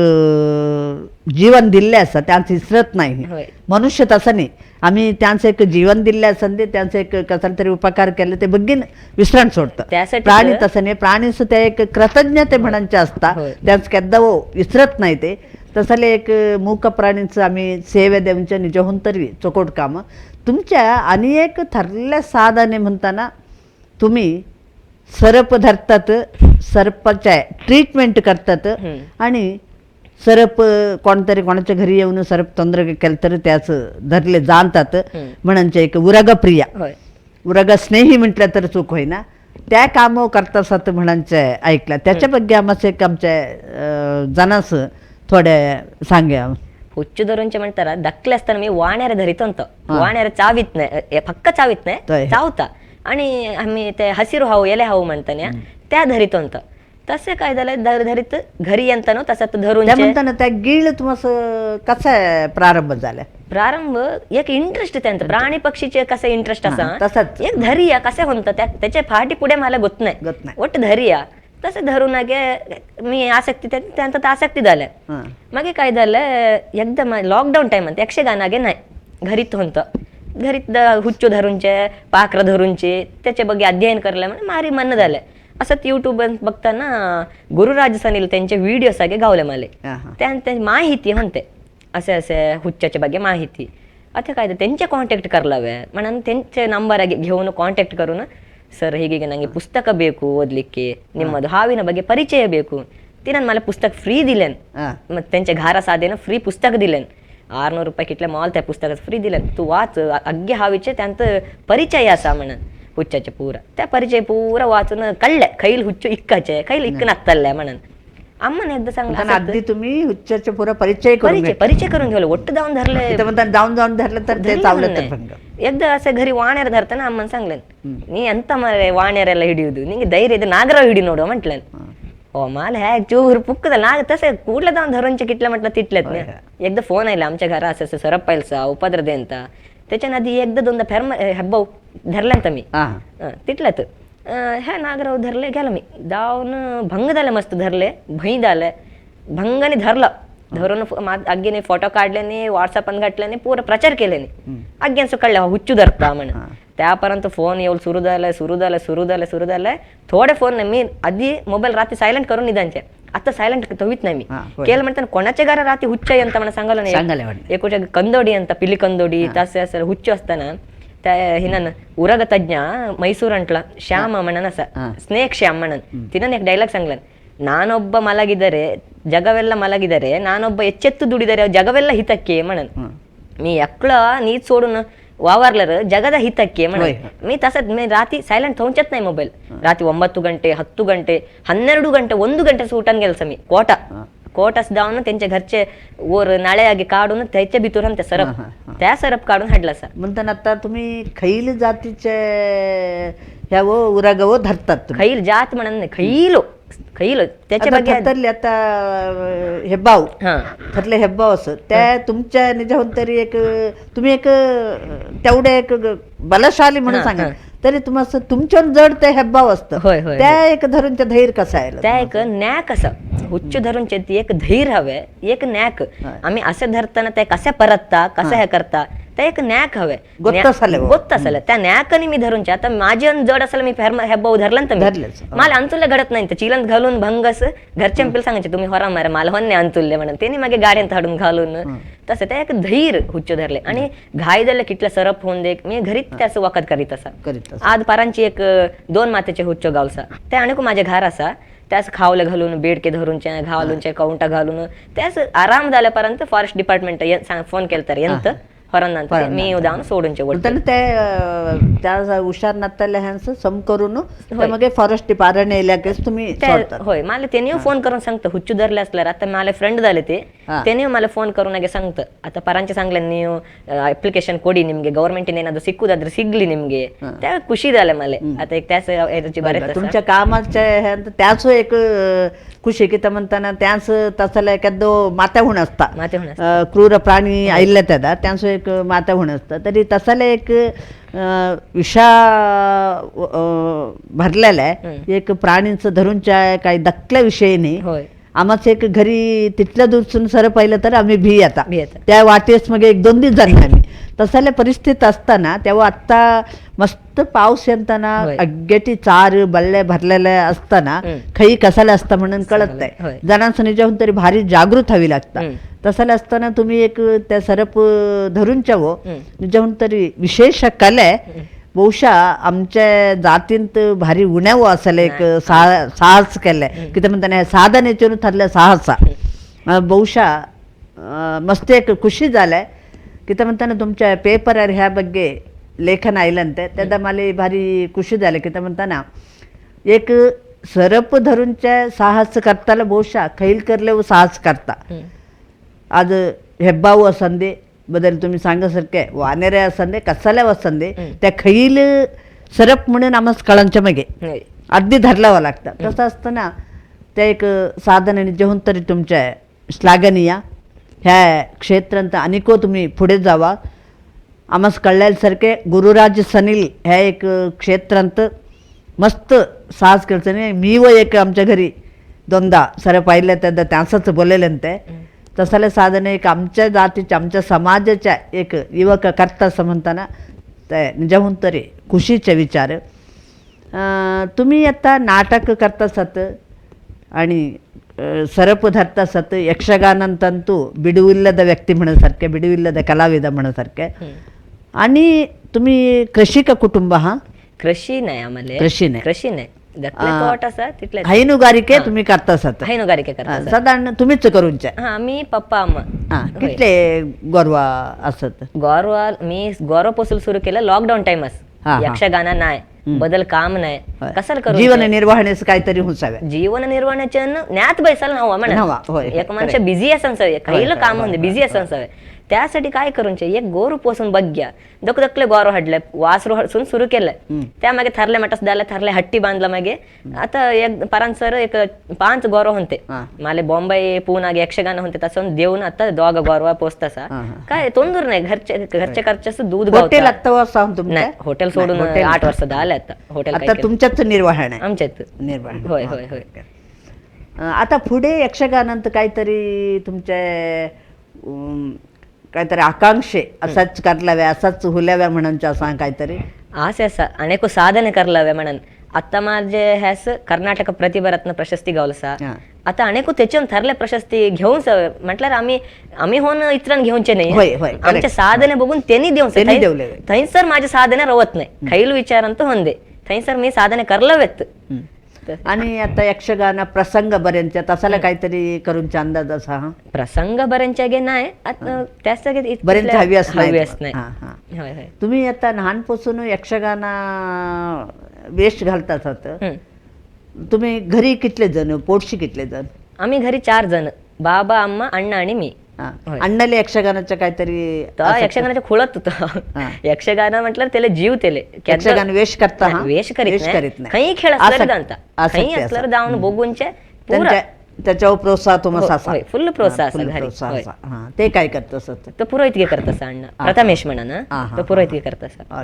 जीवन दिले असतं त्यांचं विसरत नाही मनुष्य तसं नाही आम्ही त्यांचं एक जीवन दिले असं ते त्यांचं एक कसला तरी उपकार केले ते बघीन विसरण सोडतं प्राणी तसं नाही प्राणीचं त्या एक कृतज्ञते म्हणांचे असतात त्यांचं केद्दा विसरत नाही ते तसले एक मूक प्राणींचं आम्ही सेवे देऊनच्या निजहून तरी चोकोट कामं तुमच्या आणि एक ठरलेल्या साधने म्हणताना तुम्ही सरप धरतात सरपच्या ट्रीटमेंट करतात आणि सरप कोणतरी कोणाच्या घरी येऊन सरप तंत्र केलं तर त्याचं धरले जाणतात म्हणूनचे एक उरगप्रिया उरग स्नेही म्हटलं तर चूक होईना त्या कामं करत असत म्हणांचे ऐकलं त्याच्या ಬಗ್ಗೆ आम्हाला एक आमच्या जनास थोड्या सांग्या हुच्चू धरूनचे म्हणतारा धकले असताना मी वाण्यारे धरितो अंत वाण्यारे चावित नाही फक्क चावित नाही चावता आणि आम्ही ते हसिरू हाऊ एले हाऊ म्हणताना त्या धरितो अंत तसे काय झालं धरित घरी येताना तसं धरून म्हणताना त्या गिळ तुम्हाला कसा प्रारंभ झाला प्रारंभ एक इंटरेस्ट त्यांचं प्राणी पक्षीचे कसं इंटरेस्ट असा तसंच एक धरिया कसे म्हणतं त्याच्या फाटी पुढे मला गोत नाही ಒಟ್ಟು धरिया तसं धरूनागे मी आसक्ती त्यांचं तर आसक्ती झालं मग काय झालं एकदम लॉकडाऊन टाइम म्हणते यक्षगानागे नाही घरीत होतं घरीत हुच्चू धरूनचे पाखर धरूनचे त्याच्या बघे अध्ययन करलं म्हणजे मारी मन झालं असं युट्यूब बघताना गुरुराज सनील त्यांचे व्हिडिओ सगळे गावले मला त्यांची माहिती म्हणते असे असे हुच्च्याच्या ಬಗ್ಗೆ माहिती आता काय त्यांचे ಕಾಂಟ್ಯಾಕ್ಟ್ करलावे म्हणून त्यांचे ನಂಬರ್ घेऊन ಕಾಂಟ್ಯಾಕ್ಟ್ करून ಸರ್ ಹೀಗೆ ನನಗೆ ಪುಸ್ತಕ ಬೇಕು ಓದಲಿಕ್ಕೆ ನಿಮ್ಮದು ಹಾವಿನ ಬಗ್ಗೆ ಪರಿಚಯ ಬೇಕು तिनं मला पुस्तक फ्री दिलेन मग त्यांच्या घरासाधेनं फ्री पुस्तक दिलेन 600 रुपये किटल्या मॉल त्या पुस्तकात फ्री दिलेन तू वाच अग्गे हावीचे त्यांचं परिचय असा म्हणून हुच्चाचे पुरा त्या परिचय पुरा वाचून कळले खैल हुच्चू इक्काचे खैल इक्क नक्तल्ले म्हणून अम्माने एकदा सांगलं अगदी तुम्ही हुच्चाचे पुरा परिचय करून घेवलं ಒಟ್ಟು जाऊन धरले जाऊन धरलं तर ते चावलं तर एकदा असं घरी वाण्यार धरताना अम्मान सांगलेन ನೀ ಎಂತ ಮಾರೆ ವಾಣ್ಯರೆಲ್ಲ ಹಿಡಿಯುದು ನಿಂಗೆ ಧೈರ್ಯ ಇದೆ नागराव हिडी ನೋಡು म्हटलं हो मला ह्या चूर पुक्कल नाग तसे कुठलं जाऊन धरूनचे किटलं म्हटलं तिटलेत एकदा फोन आयला आमच्या घरा असं असं सरप पाहिलसा उपद्र देंत त्याच्या नदी एकदा दोनदा फेर हेब्बाऊ धरल्यांत मी तिटल्यात ह्या नागराव धरले गेला मी जाऊन भंग झाले मस्त धरले भई झाले भंगाने धरलं धरून अग्गेने फोटो काढल्याने व्हॉट्सअपन घातल्याने पुरं प्रचार केल्याने अग्गेन सुकळले हुच्चू धरता म्हणून त्यापर्यंत फोन येऊन सुरू झालाय थोडे फोन नाही मी आधी मोबाईल रात्री सायलेंट करून निदानचे आता सायलेंट होईत नाही मी केलं म्हणताना कोणाच्या घरा रात्री हुच्चाई ಅಂತ मला सांगायला नाही एकोच्या कंदोडी ಅಂತ पिली कंदोडी तसे असं हुच्चू असताना त्या हिनन उरग तज्ञ मैसूर अंटला ಶ್ಯಾಮ म्हणन असा ಸ್ನೇಕ್ ಶ್ಯಾಮ್ म्हणन तिनं एक ಡೈಲಾಗ್ सांगलन ನಾನೊಬ್ಬ ಮಲಗಿದರೆ ಜಗವೆಲ್ಲ ಮಲಗಿದರೆ ನಾನೊಬ್ಬ ಎಚ್ಚೆತ್ತು ದುಡಿದರೆ ಜಗವೆಲ್ಲ ಹಿತಕ್ಕೆ म्हणन मी एकला नीच सोडून वावरलं जगाचा हितಕ್ಕೆ म्हणून मी तसंच मी रात्री सायलेंट होऊनच नाही मोबाईल रात्री 9 गंटे 10 गंटे 12 गंटे 1 गंटे सुटून गेलस मी कोटास जाऊन त्यांच्या घरचे वर नाळ्यागे काढून त्याच्या भितरून त्या सरप काढून हाडला सर म्हणताना आता तुम्ही खैल जातीचे ह्या उरागव धरतात खैल जात म्हणून नाही खैल त्याच्या ಬಗ್ಗೆ आता हेब्बाव ठरले हेब्बाव असं त्या तुमच्या निजाहून तरी एक तुम्ही एक तेवढे एक बलशाली म्हणून सांगा तरी तुम्हाला तुमच्यावर जड ते हेब्बाव असतं त्या एक धरूनच्या धैर्य कसं आहे त्या एक न्याक असं हुच्च धरूनचे एक धैर्य हवे एक न्याक आम्ही असं धरताना ते कशा परतता कसं हे करता ते एक न्याक हवे गोत्त असेल त्या न्याकनी मी धरूनचे आता माझी जड असेल मी हेब्बाव धरलं तर मला अंतुल्य घडत नाही चिलंत घालून भंगस घरच्या पिल सांगायचे तुम्ही होरा मारे मला होणे अंतुल्य म्हणून त्यांनी मागे गाड्यांत हाडून घालून तसं त्या एक धैर्य हुच्च धरले आणि घाई झाले किटल्या सरप होऊन दे मी घरीच त्याचं वखत करीत असा आज पारांची एक 2 मातेचे हुच्च गावसा त्या आणि माझ्या घर असा त्याच खावले घालून बेडके धरूनचे घालूनचे काउंटा घालून त्याच आराम झाल्यापर्यंत फॉरेस्ट डिपार्टमेंट फोन केला तर यंत ಹೊರನಂತ मी उदाहरण सोडूनचे त्या हुशार नत्ताले ह्यांचं सम करून मग फॉरेस्ट डिपार्टमेंट इलाकेस तुम्ही होय मला त्यांनी फोन करून सांगतं हुच्चू धरले असल्यावर आता मला फ्रेंड झाले ते त्यांनी मला फोन करून सांगतं आता ಪರಂಚೆ सांगले ನೀವು ಅಪ್ಲಿಕೇಶನ್ ಕೊಡಿ ನಿಮಗೆ ಗವರ್ಮೆಂಟ್ ಏನಾದ್ರು ಸಿಕ್ಕುದಾದ್ರೆ ಸಿಗ್ಲಿ ನಿಮಗೆ त्या खुशी झाले मला आता एक त्याच तुमच्या कामाच्या त्याच एक खुशी की म्हणताना त्याच तसला एखादो मात्याहून असता क्रूर प्राणी आयल्ले त्यादा त्याच एक मात्याहून असतं तरी तसले एक विषा भरलेला आहे एक प्राणींचं धरूनच्या काही दक्कल्या विषयीने आम्हाच एक घरी तिथल्या दूरसून सर पाहिलं तर आम्ही भी आता त्या वाटेस मग 1-2 दिवस जाणार आम्ही तसल्या परिस्थितीत असताना तेव्हा आत्ता मस्त पाऊस येताना अग्गेटी चार बल्ले भरलेले असताना खई कसाला असता म्हणून कळत नाही जणांचं निजाहून तरी भारी जागृत हवी लागतात तसले असताना तुम्ही एक त्या सरप धरूनच्या वो निजाहून तरी विशेष कला बहुशा आमच्या जातींत भारी उण्याव असेल एक साहस केलंय की ते म्हणताना साधनेचेरून ठरलं साहसा बहुशा मस्त एक खुशी झालाय की ते म्हणताना तुमच्या पेपरार ह्या ಬಗ್ಗೆ लेखन आयलंते त्यादा मला भारी खुशी झाली की ते म्हणताना एक सरप धरूनच्या साहस करताला बहुशा खैल करले व साहस करता आज ಹೆಬ್ಬಾವು असंदे बद्दल तुम्ही सांगसारखे वानेरे असंदे कसल्या असंदे त्या खैल सरप म्हणून आम्हाला कळांच्या मागे होय. अगदी धरलावं लागतं तसं असताना त्या एक साधन आणि जेहून तरी तुमच्या श्लाघनीय ह्या क्षेत्रांत अनेको तुम्ही पुढे जावा आम्हाला कळल्यासारखे गुरुराज सनील ह्या एक क्षेत्रांत मस्त साहस करताना मी व एक आमच्या घरी दोनदा सर पाहिलं तर त्यांचंच बोललेलं ते तसले साधन एक आमच्या जातीच्या आमच्या समाजाच्या एक युवक करता असं म्हणताना ते निजाहून तरी खुशीचे विचार तुम्ही आता नाटक करता सत आणि सरप धरता सत ಯಕ್ಷಗಾನಂತಂತೂ ಬಿಡುವಿಲ್ಲದ ವ್ಯಕ್ತಿ म्हणसारखे ಬಿಡುವಿಲ್ಲದ ಕಲಾವಿದ म्हणसारखे आणि तुम्ही कृषिक कुटुंब हा कृषी नाही आम्हाला कृषी नाही. कृषी नाही दत्तकोट असा तिथले हैनुगारिके तुम्ही करता सत हैनुगारिके करतात साधारण तुम्हीच करूनच्या हा मी पप्पा अम्मा कितले गोरवा असत गौरव मी गौरव पासून सुरू केलं लॉकडाऊन टाइमच हा. यक्षगाना नाही बदल काम नाही कशाला करू जीवन निर्वाहनेच काहीतरी हुसाव्या जीवन निर्वाहाच्या ज्ञात बैसाला नव्हा नव्हा, होय, म्हणा एक माणूस बिझी असन सवय काही काम होते बिझी असन सवय त्यासाठी काय करून एक गोरू पोसून बघ्या दकले गोरो हडले वासरू हडसून सुरू केलंय त्यामागे थरले मटस द्यायला थरले हट्टी बांधला मागे आता एक परांसर एक 5 गोरो होते माले बॉम्बे पुणा यक्षगान होते तसं देऊन आता दोघ गोरवा पोचतासा काय तोंदूर नाही घरच्या खर्चाच दूध हॉटेल लागतं नाही हॉटेल सोडून 8 वर्ष झाले आता हॉटेल आता तुमच्याच निर्वाहन आहे आमच्यात निर्वाहन होय होय होय आता पुढे यक्षगानांत काहीतरी तुमच्या काहीतरी आकांक्षे असाच करलाव्या असाच हुल्याव्या म्हणूनच्या असं काहीतरी आसे असा अनेक साधने करलाव्या म्हणून आता माझे ह्यास कर्नाटक प्रतिभारत्न प्रशस्ती गावलसा आता अनेक त्याच्यावर थरले प्रशस्ती घेऊन म्हटल्यार आम्ही होऊन इतरांना घेऊनचे नाही आमच्या साधने बघून त्यांनी देऊन थैसर माझे साधने रवत नाही खैल विचारांत होंदे थैसर मी साधने करलवेत आणि आता यक्षगान प्रसंग बऱ्यांच्या तसाला काहीतरी करूनचा अंदाज असा हा प्रसंग बऱ्यांच्या गे नाही त्याच बऱ्यांच्या हव्यास नाही तुम्ही आता लहानपासून यक्षगाना वेश घालतात तुम्ही घरी कितले जण पोटशी कितले जण आम्ही घरी 4 जण बाबा अम्मा अण्णा आणि मी अण्णाले यक्षगानाच्या काहीतरी यक्षगानाच्या खुळत होत यक्षगान म्हटलं त्याला जीव त्याले यक्षगान वेश करता वेश करीत नाही काही खेळ असलं जाऊन बघूनचे त्याच्यावर प्रोत्साह तुम्हाला फुल प्रोत्साह ते काय करत असत तर पुरोहितगी करत असा अण्णा प्रथमेश म्हणा ना तर पुरोहितगी करत असा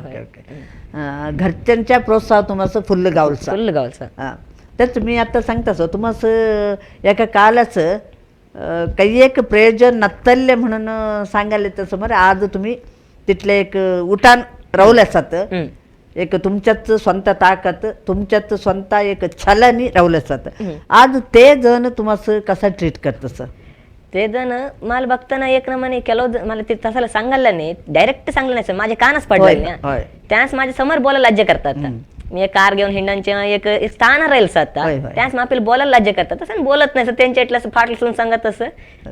घरच्यांच्या प्रोत्साह तुम्हाला फुल्ल गावलसा तेच मी आता सांगतास तुम्हाला एका कालाच काही एक प्रयोजन नत्तल्य म्हणून सांगायला तसं मग आज तुम्ही तिथले एक उठाण राहुल असत एक तुमच्यात स्वतः ताकद तुमच्यात स्वतः एक छलानी राहुल असत आज ते जण तुम्हाला कसा ट्रीट करतस ते जण मला बघताना एक नमने केलं मला ते तसाला सांगायला नाही डायरेक्ट सांगलं नाही माझे कानच पडले त्याच माझ्या समोर बोलायला लज्जा करतात मी एक कार घेऊन हिंडांचे एक स्थान राहील आता त्याच मग आपल्याला बोलायला लज्जा करतात तसं बोलत नाही त्यांच्या इथलं फाटलं सुन सांगत तसं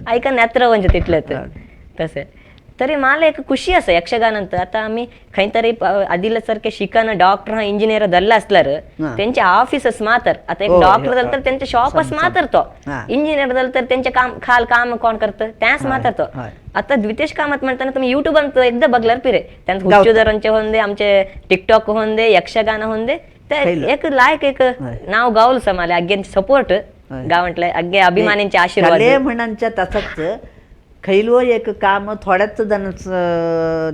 ऐका नेत्र म्हणजे तिथलं तसं तरी मला एक खुशी असं यक्षगानंतर आता आम्ही काहीतरी आदिल्यासारखे शिकानं डॉक्टर इंजिनियर धरला असल्यार त्यांचे ऑफिसच मातर आता एक डॉक्टर झालं तर त्यांचे शॉपच मातरतो इंजिनियर झालं तर त्यांचे काम कोण करतं त्याच मातरतो आता द्वितीय कामात म्हणताना तुम्ही युट्यूब एकदा बघल्यार पिरे त्यांचे हुच्चुदरांचे होऊन आमचे टिकटॉक होऊन दे यक्षगान होऊन दे एक लायक एक नाव गावलं मला अग्ग्यांचे सपोर्ट गावंटलं अग्गे अभिमानींचे आशीर्वाद म्हणांच्या तसंच खैलवं एक काम थोड्याच जण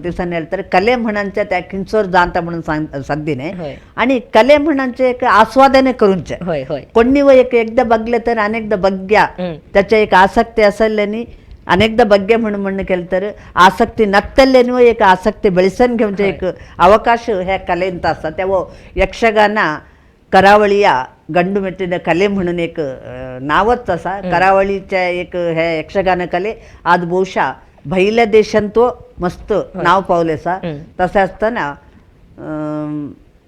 दिवसांनी आलं तर कले म्हणांच्या त्या किंचोर जाणता म्हणून संधीने आणि कले म्हणांचे एक आस्वादने करूनचे कोणी व एकदा बघले तर अनेकदा बघ्या त्याच्या एक आसक्ती असल्याने अनेकदा बघ्या म्हणून केलं तर आसक्ती नक्तल्याने व एक आसक्ती बेळसन घेऊन एक अवकाश ह्या कलेंत असतात तेव्हा यक्षगाना करावळीया गंडू मेट्टीन कले म्हणून एक नावच असा करावळीच्या एक ह्या यक्षगान कले आज बहुशा भैल्या देशांत तो मस्त नाव पावलेसा तसं असताना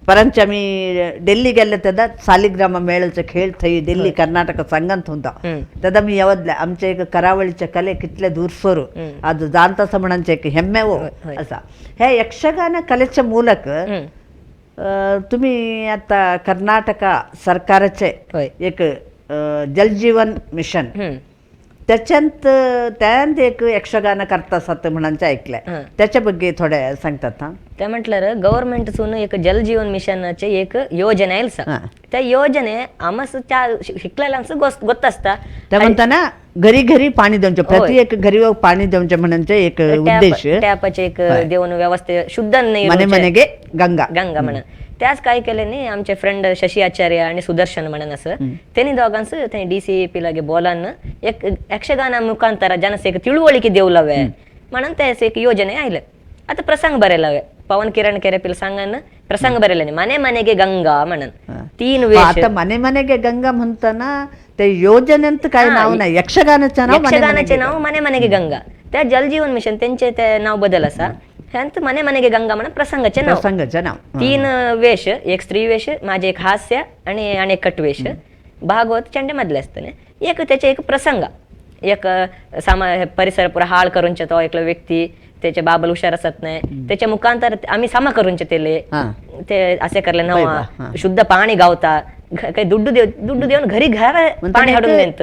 परंच आम्ही दिल्ली गेले तेदा सालिग्राम मेळचे खेळ थई दिल्ली कर्नाटक संगंत होता तेदा मी यावदले आमच्या एक करावळीच्या कले कितले दूरसोर आज जाणता समणांचे एक हेम्मे हो असा ह्या यक्षगान कलेच्या मूलक तुम्ही आता कर्नाटक सरकारचे एक जलजीवन मिशन त्यात एक यक्षगान करता असं म्हणांचं ऐकलंय. हं. त्याच्या ಬಗ್ಗೆ थोड्या सांगतात हा. त्या म्हटल्यार गव्हर्नमेंटसून एक जलजीवन मिशनचे एक योजನೆ ಇಲ್ಲ हा. त्या योजನೆ आमस त्या शिकलेल्यांचं ಗೊತ್ತಸ್ತಾ त्या म्हणताना घरी घरी पाणी द्यायचं, प्रति एक घरी पाणी द्यायचं म्हणांचं एक उद्देश. टॅपचे एक देऊन व्यवस्थे शुद्ध नाही मने मनेगे गंगा गंगा म्हणून त्याच काय केल्याने आमचे फ्रेंड शशी आचार्य आणि सुदर्शन म्हणून असं त्यांनी दोघांचं ते DCP लागे बोलान एक यक्षगाना मुखांतर ಜನसे एक ತಿಳುವಳಿಕೆ देवलावे म्हणून त्याच एक योजನೆ आयले. आता प्रसंग बरेलावे पवन किरण केरेपिल सांगन प्रसंग बरेलाने मने मनेगे गंगा म्हणून 3 वेश. आता मने मनेगे गंगा म्हणताना ते योजनेंत काय नाव नाही, यक्षगानाचं नाव मने मनेगे गंगा. त्या जलजीवन मिशन त्यांचे ते नाव बदल असा ह्यांत मने मनेगे गंगा म्हणून प्रसंगाचे नाव. 3 वेश, एक स्त्री वेश, माझे एक हास्य आणि अनेक कट वेश, भागवत चंडे मधले असताना एक त्याचे एक प्रसंग, एक परिसर पुरा हाळ करूनचे तो एक व्यक्ती त्याचे बाबल हुशार असत नाही त्याच्या मुखांतर आम्ही सामा करूनचे ते असे करले नवा शुद्ध पाणी गावता काही दुड्डू देऊन घरी घर पाणी हाडून देत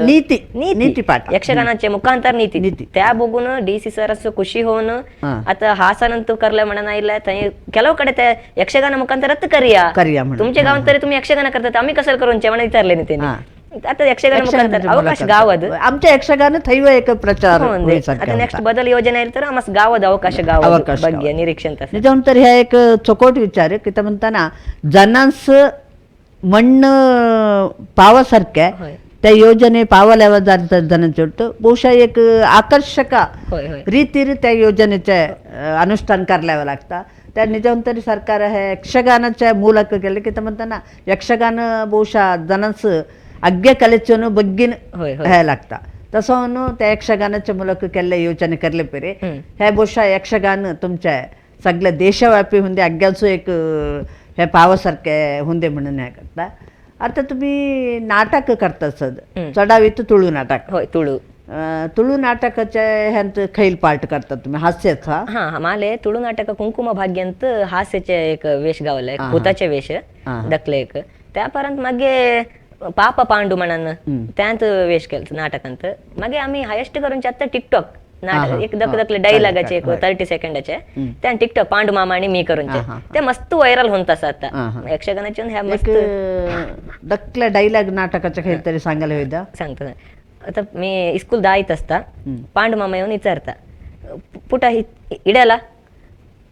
नीती पाठ यक्षगानाचे मुखांतर नीती त्या बघून DC सर खुशी होऊन आता हासानंतू करलं म्हणा नाही ಕೆಲವು ಕಡೆ त्या यक्षगान मुखांतरच करूया तुमच्या गावात तरी तुम्ही यक्षगान करतात आम्ही कसं करून म्हणून विचारले नाही त्यांनी. आता यक्षगान मुखांतर अवकाश गावद आमच्या यक्षगान थैव एक प्रचार आता नेक्स्ट बदल योजना येईल तर आम्हाला गावद अवकाश गावद ಬಗ್ಗೆ निरीक्षण त्याच्यानंतर ह्या एक चोकोट विचार की म्हणताना जनांस मण्ण पावासारख्या त्या योजने पावल्यावर जणांचे बहुशा एक आकर्षक रीतीने त्या योजनेचे अनुष्ठान करावं लागतं. त्या निजांतरी सरकार हे यक्षगानाच्या ಮೂಲಕ केले की म्हणताना यक्षगान बहुशा जनांस अग्गे कलेचेನು बग्गिन हे लागता तसं त्या यक्षगानाच्या ಮೂಲಕ केले योजने करले पेरे हे बहुशा यक्षगान तुमच्या सगळ्या देशव्यापी हुंदे अग्ग्याचो एक हे पावासारखे हुंदे म्हणून हे करता. आता तुम्ही नाटक करता सद चढावीत तुळू नाटक. होय तुळू नाटकाच्या ह्यांत खैल पार्ट करतात तुम्ही हास्याचा. हा माले तुळू नाटक कुंकुम भाग्यंत हास्याचे एक वेश गावले भूताचे वेश दखले एक त्यापर्यंत मागे पाप पांडू म्हणून त्यांत वेश केलं नाटकांत मागे आम्ही हायेस्ट करून आता टिकटॉक नाटक एक दखले डायलॉगाचे एक 30 सेकंदाचे त्या टिकटॉक पांडू मामा आणि मी करून ते मस्त व्हायरल होत असतात आता यक्षगानाचे ह्या मस्त दखल्या डायलॉग नाटकाच्या काही तरी सांगायला होईल सांगतो. आता मी स्कूल दायत असता पांडू मामा येऊन विचारता पुटा इड्याला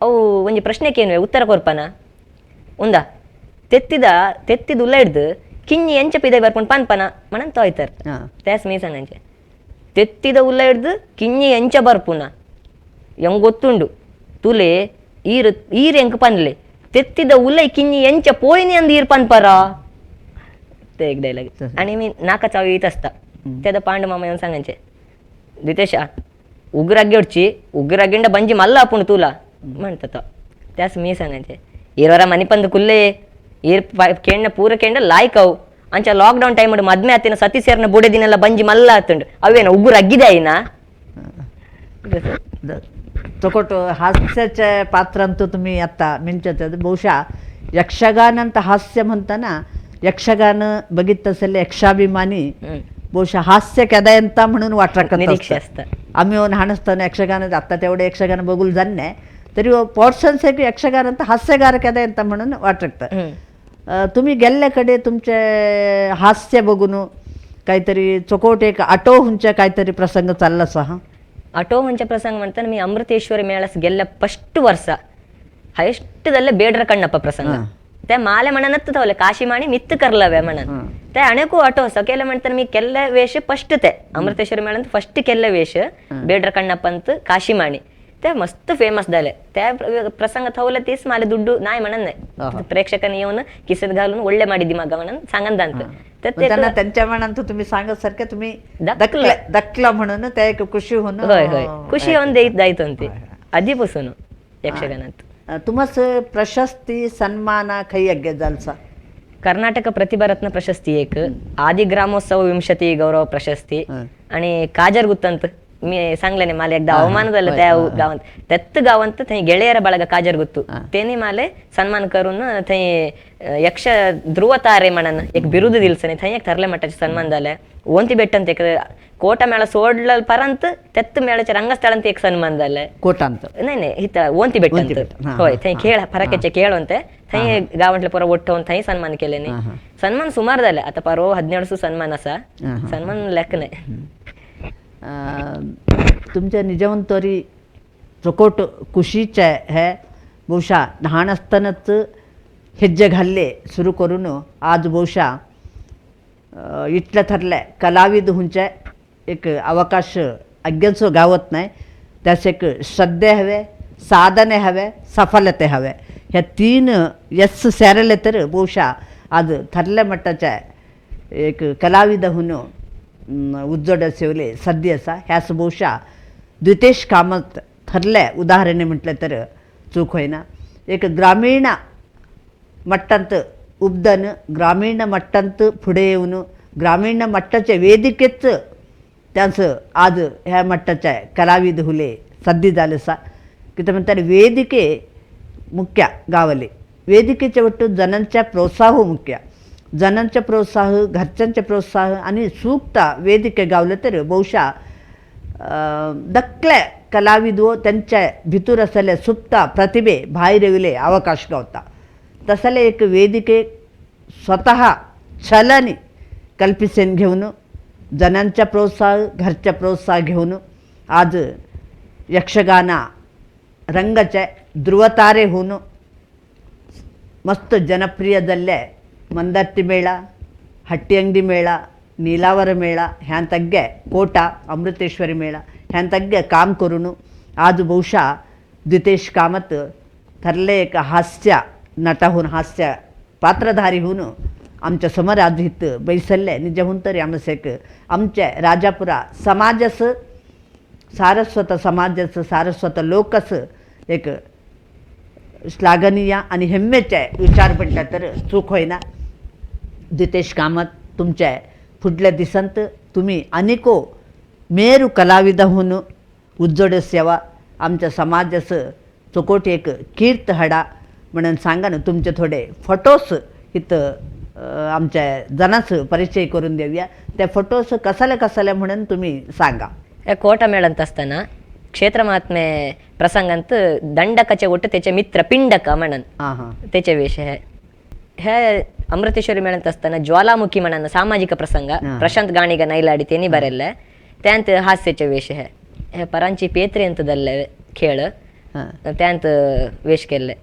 अವು ಒಂಜಿ ಪ್ರಶ್ನೆಗೇನು ಉತ್ತರ ಕೊರ್ಪನ ಉಂದಾ ತೆತ್ತಿದ ಉಲ್ಲಡ್ದು ಕಿಂಜಿ ಎಂಚ ಪಿದೆ ಬರ್ಪುಂಡು ಪನ್ಪನ ಮಣನ್ ತೋಯ್ತಾರ त्यास मी सांगायचे ತೆತ್ತಿದ ಉಲ್ಲಡ್ದು ಕಿಂಜಿ ಎಂಚ ಬರ್ಪುನ ಎಂಗ್ ಗೊತ್ತುಂಡು ತುಲೆ ಈರ್ ಎಂಕ್ ಪನ್ಲೆ ತೆತ್ತಿದ ಉಲ್ಲೈ ಕಿಂಜಿ ಎಂಚ पोयनी अंद ಈರ್ पनपरा ते एक डायलॉग. आणि मी नाका चावी येत असता त्यादा पांडू मामा येऊन सांगायचे दितेशा उग्राग्योडची उग्रागिंड बंजी मल्ला आपण तुला म्हणतात. त्यास मी सांगायचे इरवरा मनी पंद कुल्ले इर केंड पूर केंड लायक अವು ಅಂಚ ಲಾಕ್ಡೌನ್ ಟೈಮ್ ಮದ್ಮೆ ಆತಿನ ಸತಿ ಸೇರ್ನ ಬುಡೆ ದಿನೆಲ್ಲ ಬಂಜಿ ಮಲ್ಲ ಆತುಂಡು ಅವೇನ ಉಗ್ರ ಅಗ್ಗಿದೆ ಐನಾ चोकोट हास्याचे पात्रांत तुम्ही आता मिंचत बहुशा यक्षगान ಅಂತ हास्य म्हणताना यक्षगान बघित असेल यक्षाभिमानी बहुशा हास्य केदाय ಅಂತ म्हणून वाटत असतं. आम्ही लहान असताना यक्षगान आता तेवढे यक्षगान बघूल जाणे तरी पोर्शन्स एक यक्षगान ಅಂತ हास्यगार केदाय ಅಂತ म्हणून वाटत. तुम्ही गेल्ल्याकडे तुमचे हास्य बघून काहीतरी चोकोट एक आटो हुंच्या काहीतरी प्रसंग चालला सहा आटो हुंच्या प्रसंग म्हणताना मी अमृतेश्वरी मेळस गेल्या फस्ट वर्ष हायेस्टदಲ್ಲೇ ಬೇಡ್ರ ಕಣ್ಣಪ್ಪ प्रसंग त्या माले म्हणत तवले काशी माणी मित्त करलवे म्हणन त्या अनेको आटो सकेले म्हणताना मी केल्ले वेश फस्ट ते अमृतेश्वरी मेळंत फस्ट केल्ले वेश ಬೇಡ್ರ ಕಣ್ಣಪ್ಪ ಅಂತ काशी माणी ते मस्त फेमस झाले. त्या प्रसंग थवले तीस माले दुड्डू नाही म्हणन नाही प्रेक्षकांनी येऊन किसेत घालून ಒಳ್ಳೆ ಮಾಡಿದ್ದಿ ಮಗ म्हणून सांगन त्यांच्या मनात तुम्ही सांगत सारखे तुम्ही दक्ला म्हणून त्या एक खुशी होऊन होय होय खुशी होऊन देत जायत होते आधीपासून यक्षगानात. तुमस प्रशस्ती सन्मान खै अग्गे जालसा कर्नाटक प्रतिभारत्न प्रशस्ती एक आदि ग्रामोत्सव 20 गौरव प्रशस्ती आणि काजर गुत्तंत मी सांगले नाही मला एकदा हा, अवमान झालं होय, त्या हा. गावात त्यात गावांत थंय ಗೆಳೆಯರ ಬಳಗ काजर गुत्तू हा. त्यांनी माले सन्मान करून थंय यक्ष ध्रुव तारे म्हणून एक बिरुद दिलसने थंय एक थरले मठाचे सन्मान झालाय ओंती भेटंत एक कोटा मेळा सोडल पर्यंत त्यात मेळाच्या रंगस्थळांत एक सन्मान झालाय कोटांत नाही नाही इथं ओंती ओंती भेटंत भेटंत. हा, होय हा, थंय हा. खेळ फरकेचे खेळ होते थंय गावातले पोरं ಒಟ್ಟवून थंय सन्मान केले हा, हा. सन्मान सुमार झाले आता परवा 17 सन्मान असा हा, हा. सन्मान लेख नाही तुमच्या निजावून तरी चोकोट कुशीचे हे ಬಹುಶಃ लहान असतानाच ಹೆಜ್ಜೆ घालले सुरू करून आज ಬಹುಶಃ इथल्या थरल्या कलाविद हुंचे एक अवकाश अग्यांसो गावत नाही त्यास एक श्रद्धे हवे साधने हवे सफलते हवे ह्या तीन यस सेरले तर ಬಹುಶಃ आज थरल्या मट्टाच्या एक कलाविद हुन उज्जड सेवले सद्य असा ह्यास ಬಹುಶಃ द्वितेश कामत थरले उदाहरणे म्हटलं तर चूक होईना एक ग्रामीण मट्टांत उबदन ग्रामीण मट्टांत पुढे येऊन ग्रामीण मट्टाच्या वेदिकेच त्यांचं आज ह्या मट्टाच्या कलाविद हुले सद्दी झालं सा किती म्हणतात वेदिके मुख्य गावले वेदिकेच्या वट्ट जनांच्या प्रोत्साह मुख्य जनांच्या प्रोत्साह घरच्यांचे प्रोत्साह आणि सूक्त वेदिके गावलं तर ಬಹುಶಃ दखले कलाविद व त्यांच्या भितूर असलेल्या सुप्त प्रतिभे भायर येविले अवकाश गावता तसले एक वेदिके स्वतः छलानी कल्पिसेन घेऊन जनांच्या प्रोत्साह घरच्या प्रोत्साह घेऊन आज यक्षगाना रंगाचे ध्रुवतारे होऊन मस्त जनप्रिय जल्ले मंदाट्टी मेळा हट्टी अंगडी मेळा नीलावर मेळा ह्यांतग्गे कोटा अमृतेश्वरी मेळा ह्यांतग्गे काम करून आज ಬಹುಶಃ द्वितेश कामत थरले एक हास्य नटा होऊन हास्य पात्रधारी होऊन आमच्या समोर आज इथं बैसल्ले निजहून तरी आमचं आमच्या राजापुरा समाजस सारस्वत समाजस सारस्वत लोकस एक श्लाघनीय आणि हेम्मेचे विचार पडला तर चूक होईना द्वितेश कामत तुमच्या फुडल्या दिसांत तुम्ही अनेको मेरू कलाविद होऊन उज्जड सेवा आमच्या समाजास चोकोट एक कीर्त हडा म्हणून सांगा ना तुमचे थोडे फोटोस इथं आमच्या जनाचं परिचय करून देऊया त्या फोटोस कसाले म्हणून तुम्ही सांगा कोटा मेळंत असताना क्षेत्र महात्मे प्रसंगांत दंडकाचे ಒಟ್ಟು त्याचे मित्र पिंडक म्हणून हां हां त्याचे वेश हे अमृतेश्वरी मेळंत असताना ज्वालामुखी म्हणून सामाजिक प्रसंग प्रशांत गाणिಗ नैलाडी त्यांनी बरेल त्यांत हास्याचे वेश हे परांची पेत्री ಅಂತ दल्ले खेळ त्यांत वेश केले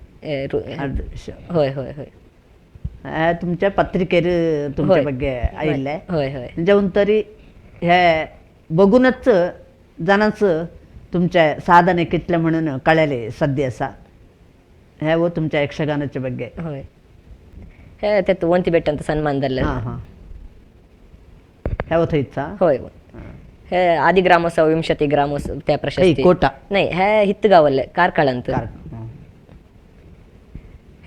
होय होय होय तुमच्या पत्रिकेर तुमच्या ಬಗ್ಗೆ आयिल्ले होय होय जाऊन तरी हे बघूनच जनांचं तुमच्या साधने कितले म्हणून कळले सद्य असा हे व तुमच्या यक्षगानाच्या ಬಗ್ಗೆ होय हे त्यात ओंती भेटंत सन्मान दल्ले हां हां हे होतं इच्छा होय हे आदि ग्रामोत्सव 20 ग्रामोत्सव त्या प्रशस्ती कोटा नाही हे हिತ್ತगावल्ले ಕಾರ್ಕಳಂತ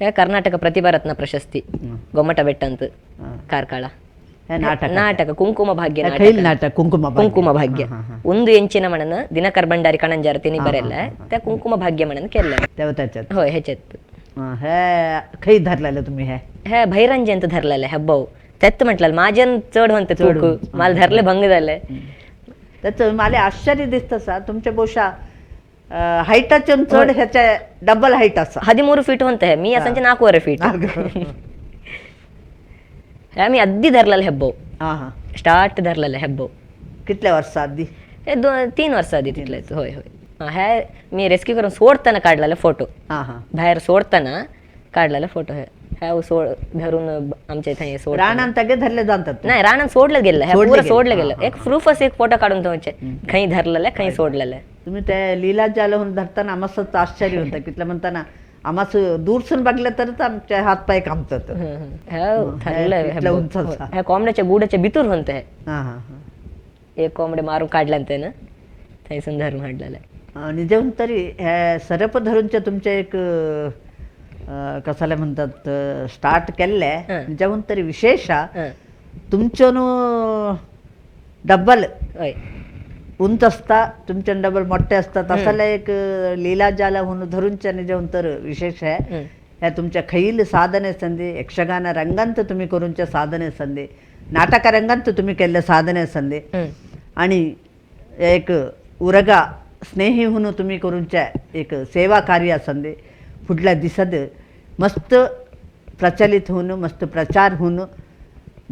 हे कर्नाटक प्रतिभारत्न प्रशस्ती ಗೊಮ್ಮಟ ಬೆಟ್ಟಂತ ಕಾರ್ಕಳ ನಾಟಕ ಕುಂಕುಮ ಭಾಗ್ಯ ನಾಟಕ ಕುಂಕುಮ ಭಾಗ್ಯ ಒಂದು ಎಂಚಿನ म्हणन दिनकर भंडारी कणंजार तिने बरेल त्या कुंकुम भाग्य म्हणन केलं तेव्हा त्याच्यात होय ह्याच्यात हे खै धरलेलं तुम्ही हे भैरंजी ಅಂತ धरलेलं हब्बाऊ त्यात म्हटलं माझ्यान चढ म्हणते चूक मला धरले भंग झाले त्याचं मला आश्चर्य दिसतं सा तुमच्या ಬಹುಶಃ ಹೈಟಚ್ ಚೋಡ್ ಹೆಚ್ಚ ಡಬಲ್ ಹೈಟ್ ಅಸ 13 ಫೀಟ್ ಹೊಂತ मी असंचे 4 फीट हे मी अद्दी धरलेलं हेब्बाऊ हां हां स्टार्ट धरलेलं हेब्बाऊ कितल्या वर्ष आधी हे 3 वर्ष आधी तिथलेच होय होय हे मी रेस्क्यू करून सोडताना काढलेला फोटो हां हां बाहेर सोडताना काढलेला फोटो हे सोड धरून आमच्या इथे सोड रानात तगे धरले जातात नाही रानात सोडलं गेलं हे पुरं सोडलं गेलं एक प्रूफच एक फोटो काढून तुमचे काही धरलेलं काही सोडलेलं तुम्ही त्या लीला जालहून धरताना आम्हाच आश्चर्य होतं कितलं म्हणताना आम्हाच दूरसून बघलं तरच आमच्या हात पाय कामतात ह्या कोंबड्याच्या गुडाच्या बितूर होते हां हां एक कोंबडे मारून काढला ते ना थंयसून धरून हाडलेलं आणि जेवण तरी ह्या सरप धरूनच्या तुमच्या एक कसाले म्हणतात स्टार्ट केल्ले जेवण तरी विशेष तुमच्यानु डबल होय उंच असता तुमच्या डबल मोठे असतात असाला एक लीला जाला होऊन धरूनच्या निजवंतर विशेष आहे ह्या तुमच्या खैल साधने संधी यक्षगान रंगांत तुम्ही करूनच्या साधने संधी नाटक रंगांत तुम्ही केले साधने संधी आणि एक उरगा स्नेही होऊन तुम्ही करूनच्या एक सेवा कार्य संधी पुढल्या दिसत मस्त प्रचलित होऊन मस्त प्रचार होऊन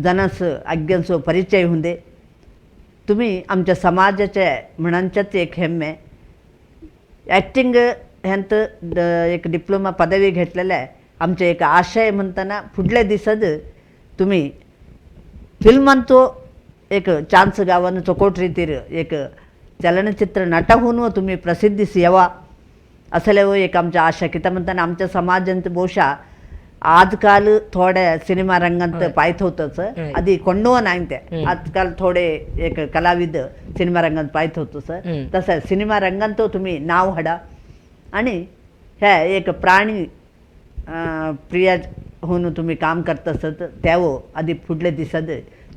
जनास आज्ञांचो परिचय होऊन दे तुम्ही आमच्या समाजाच्या म्हणांच्याच एक हेम्मे ॲक्टिंग ह्यांत एक डिप्लोमा पदवी घेतलेलं आहे आमचे एक आशय म्हणताना पुढल्या दिसत तुम्ही फिल्मांचो एक चान्स गावानं चोकोट रीतीर एक चलनचित्र नट होऊन तुम्ही प्रसिद्धीस यावा असले एक आमच्या आशा कित्या म्हणताना आमच्या समाजांत बहुशा आजकाल थोड्या सिनेमा रंगांत पाहत होतच आधी कोंडव नाही ते आजकाल थोडे एक कलाविद सिनेमा रंगात पाहत होतो सर तसं सिनेमा रंगांत तुम्ही नाव हडा आणि ह्या एक प्राणी प्रिय होऊन तुम्ही काम करत असत त्यावो आधी पुढले दिसत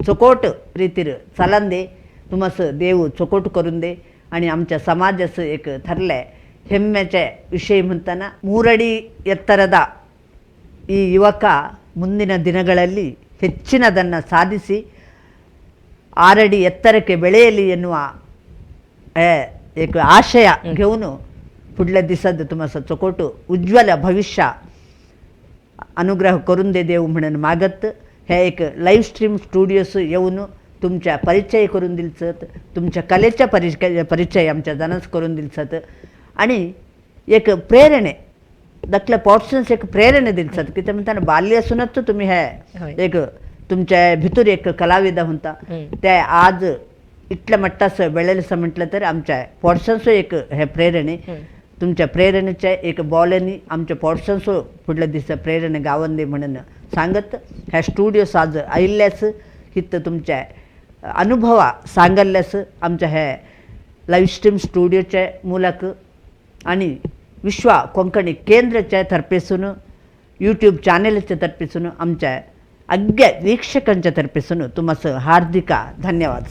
चोकोट रीतीर चलन दे तुमस देव चोकोट करून दे आणि आमच्या समाजाचं एक ठरलंय ಹೆಮ್ಮೆಯ ವಿಷಯ म्हणताना ಮೂರಡಿ ಎತ್ತರದ ಈ ಯುವಕ ಮುಂದಿನ ದಿನಗಳಲ್ಲಿ ಹೆಚ್ಚಿನದನ್ನು ಸಾಧಿಸಿ 6 ಅಡಿ ಎತ್ತರಕ್ಕೆ ಬೆಳೆಯಲಿ ಎನ್ನುವ एक आशय घेऊन पुढल्या दिवसात तुम्हाला चोकोट उज्ज्वल भविष्य अनुग्रह करून दे देव म्हणून मागत हे एक लाईव्ह स्ट्रीम स्टुडिओस येऊन तुमच्या परिचय करून दिलसत तुमच्या कलेचा परिचय आमच्या जनास करून दिलसत आणि एक प्रेरणे दखल पॉट्सन्स एक प्रेरणे दिलसत की ते म्हणताना बाल्य असूनच तुम्ही हे एक तुमच्या भितर एक कलाविद होता त्या आज इतल्या मट्टाचं बेळेलसं म्हटलं तर आमच्या पॉट्सन्स एक हे प्रेरणे तुमच्या प्रेरणेच्या एक बॉलनी आमच्या पॉट्सन्स पुढल्या दिवसा प्रेरणे गावन दे म्हणून सांगत ह्या स्टुडिओस आज आयिल्ल्यास हित तुमच्या अनुभवा सांगल्ल्यास आमच्या ह्या लाईव्ह स्ट्रीम स्टुडिओच्या ಮೂಲಕ आणि विश्व कोंकणी केंद्राच्या तर्फेसून यूट्यूब चॅनेलच्या तर्फेसून आमच्या अग्गे वीक्षकांच्या तर्फेसून तुम्हाला हार्दिक धन्यवाद.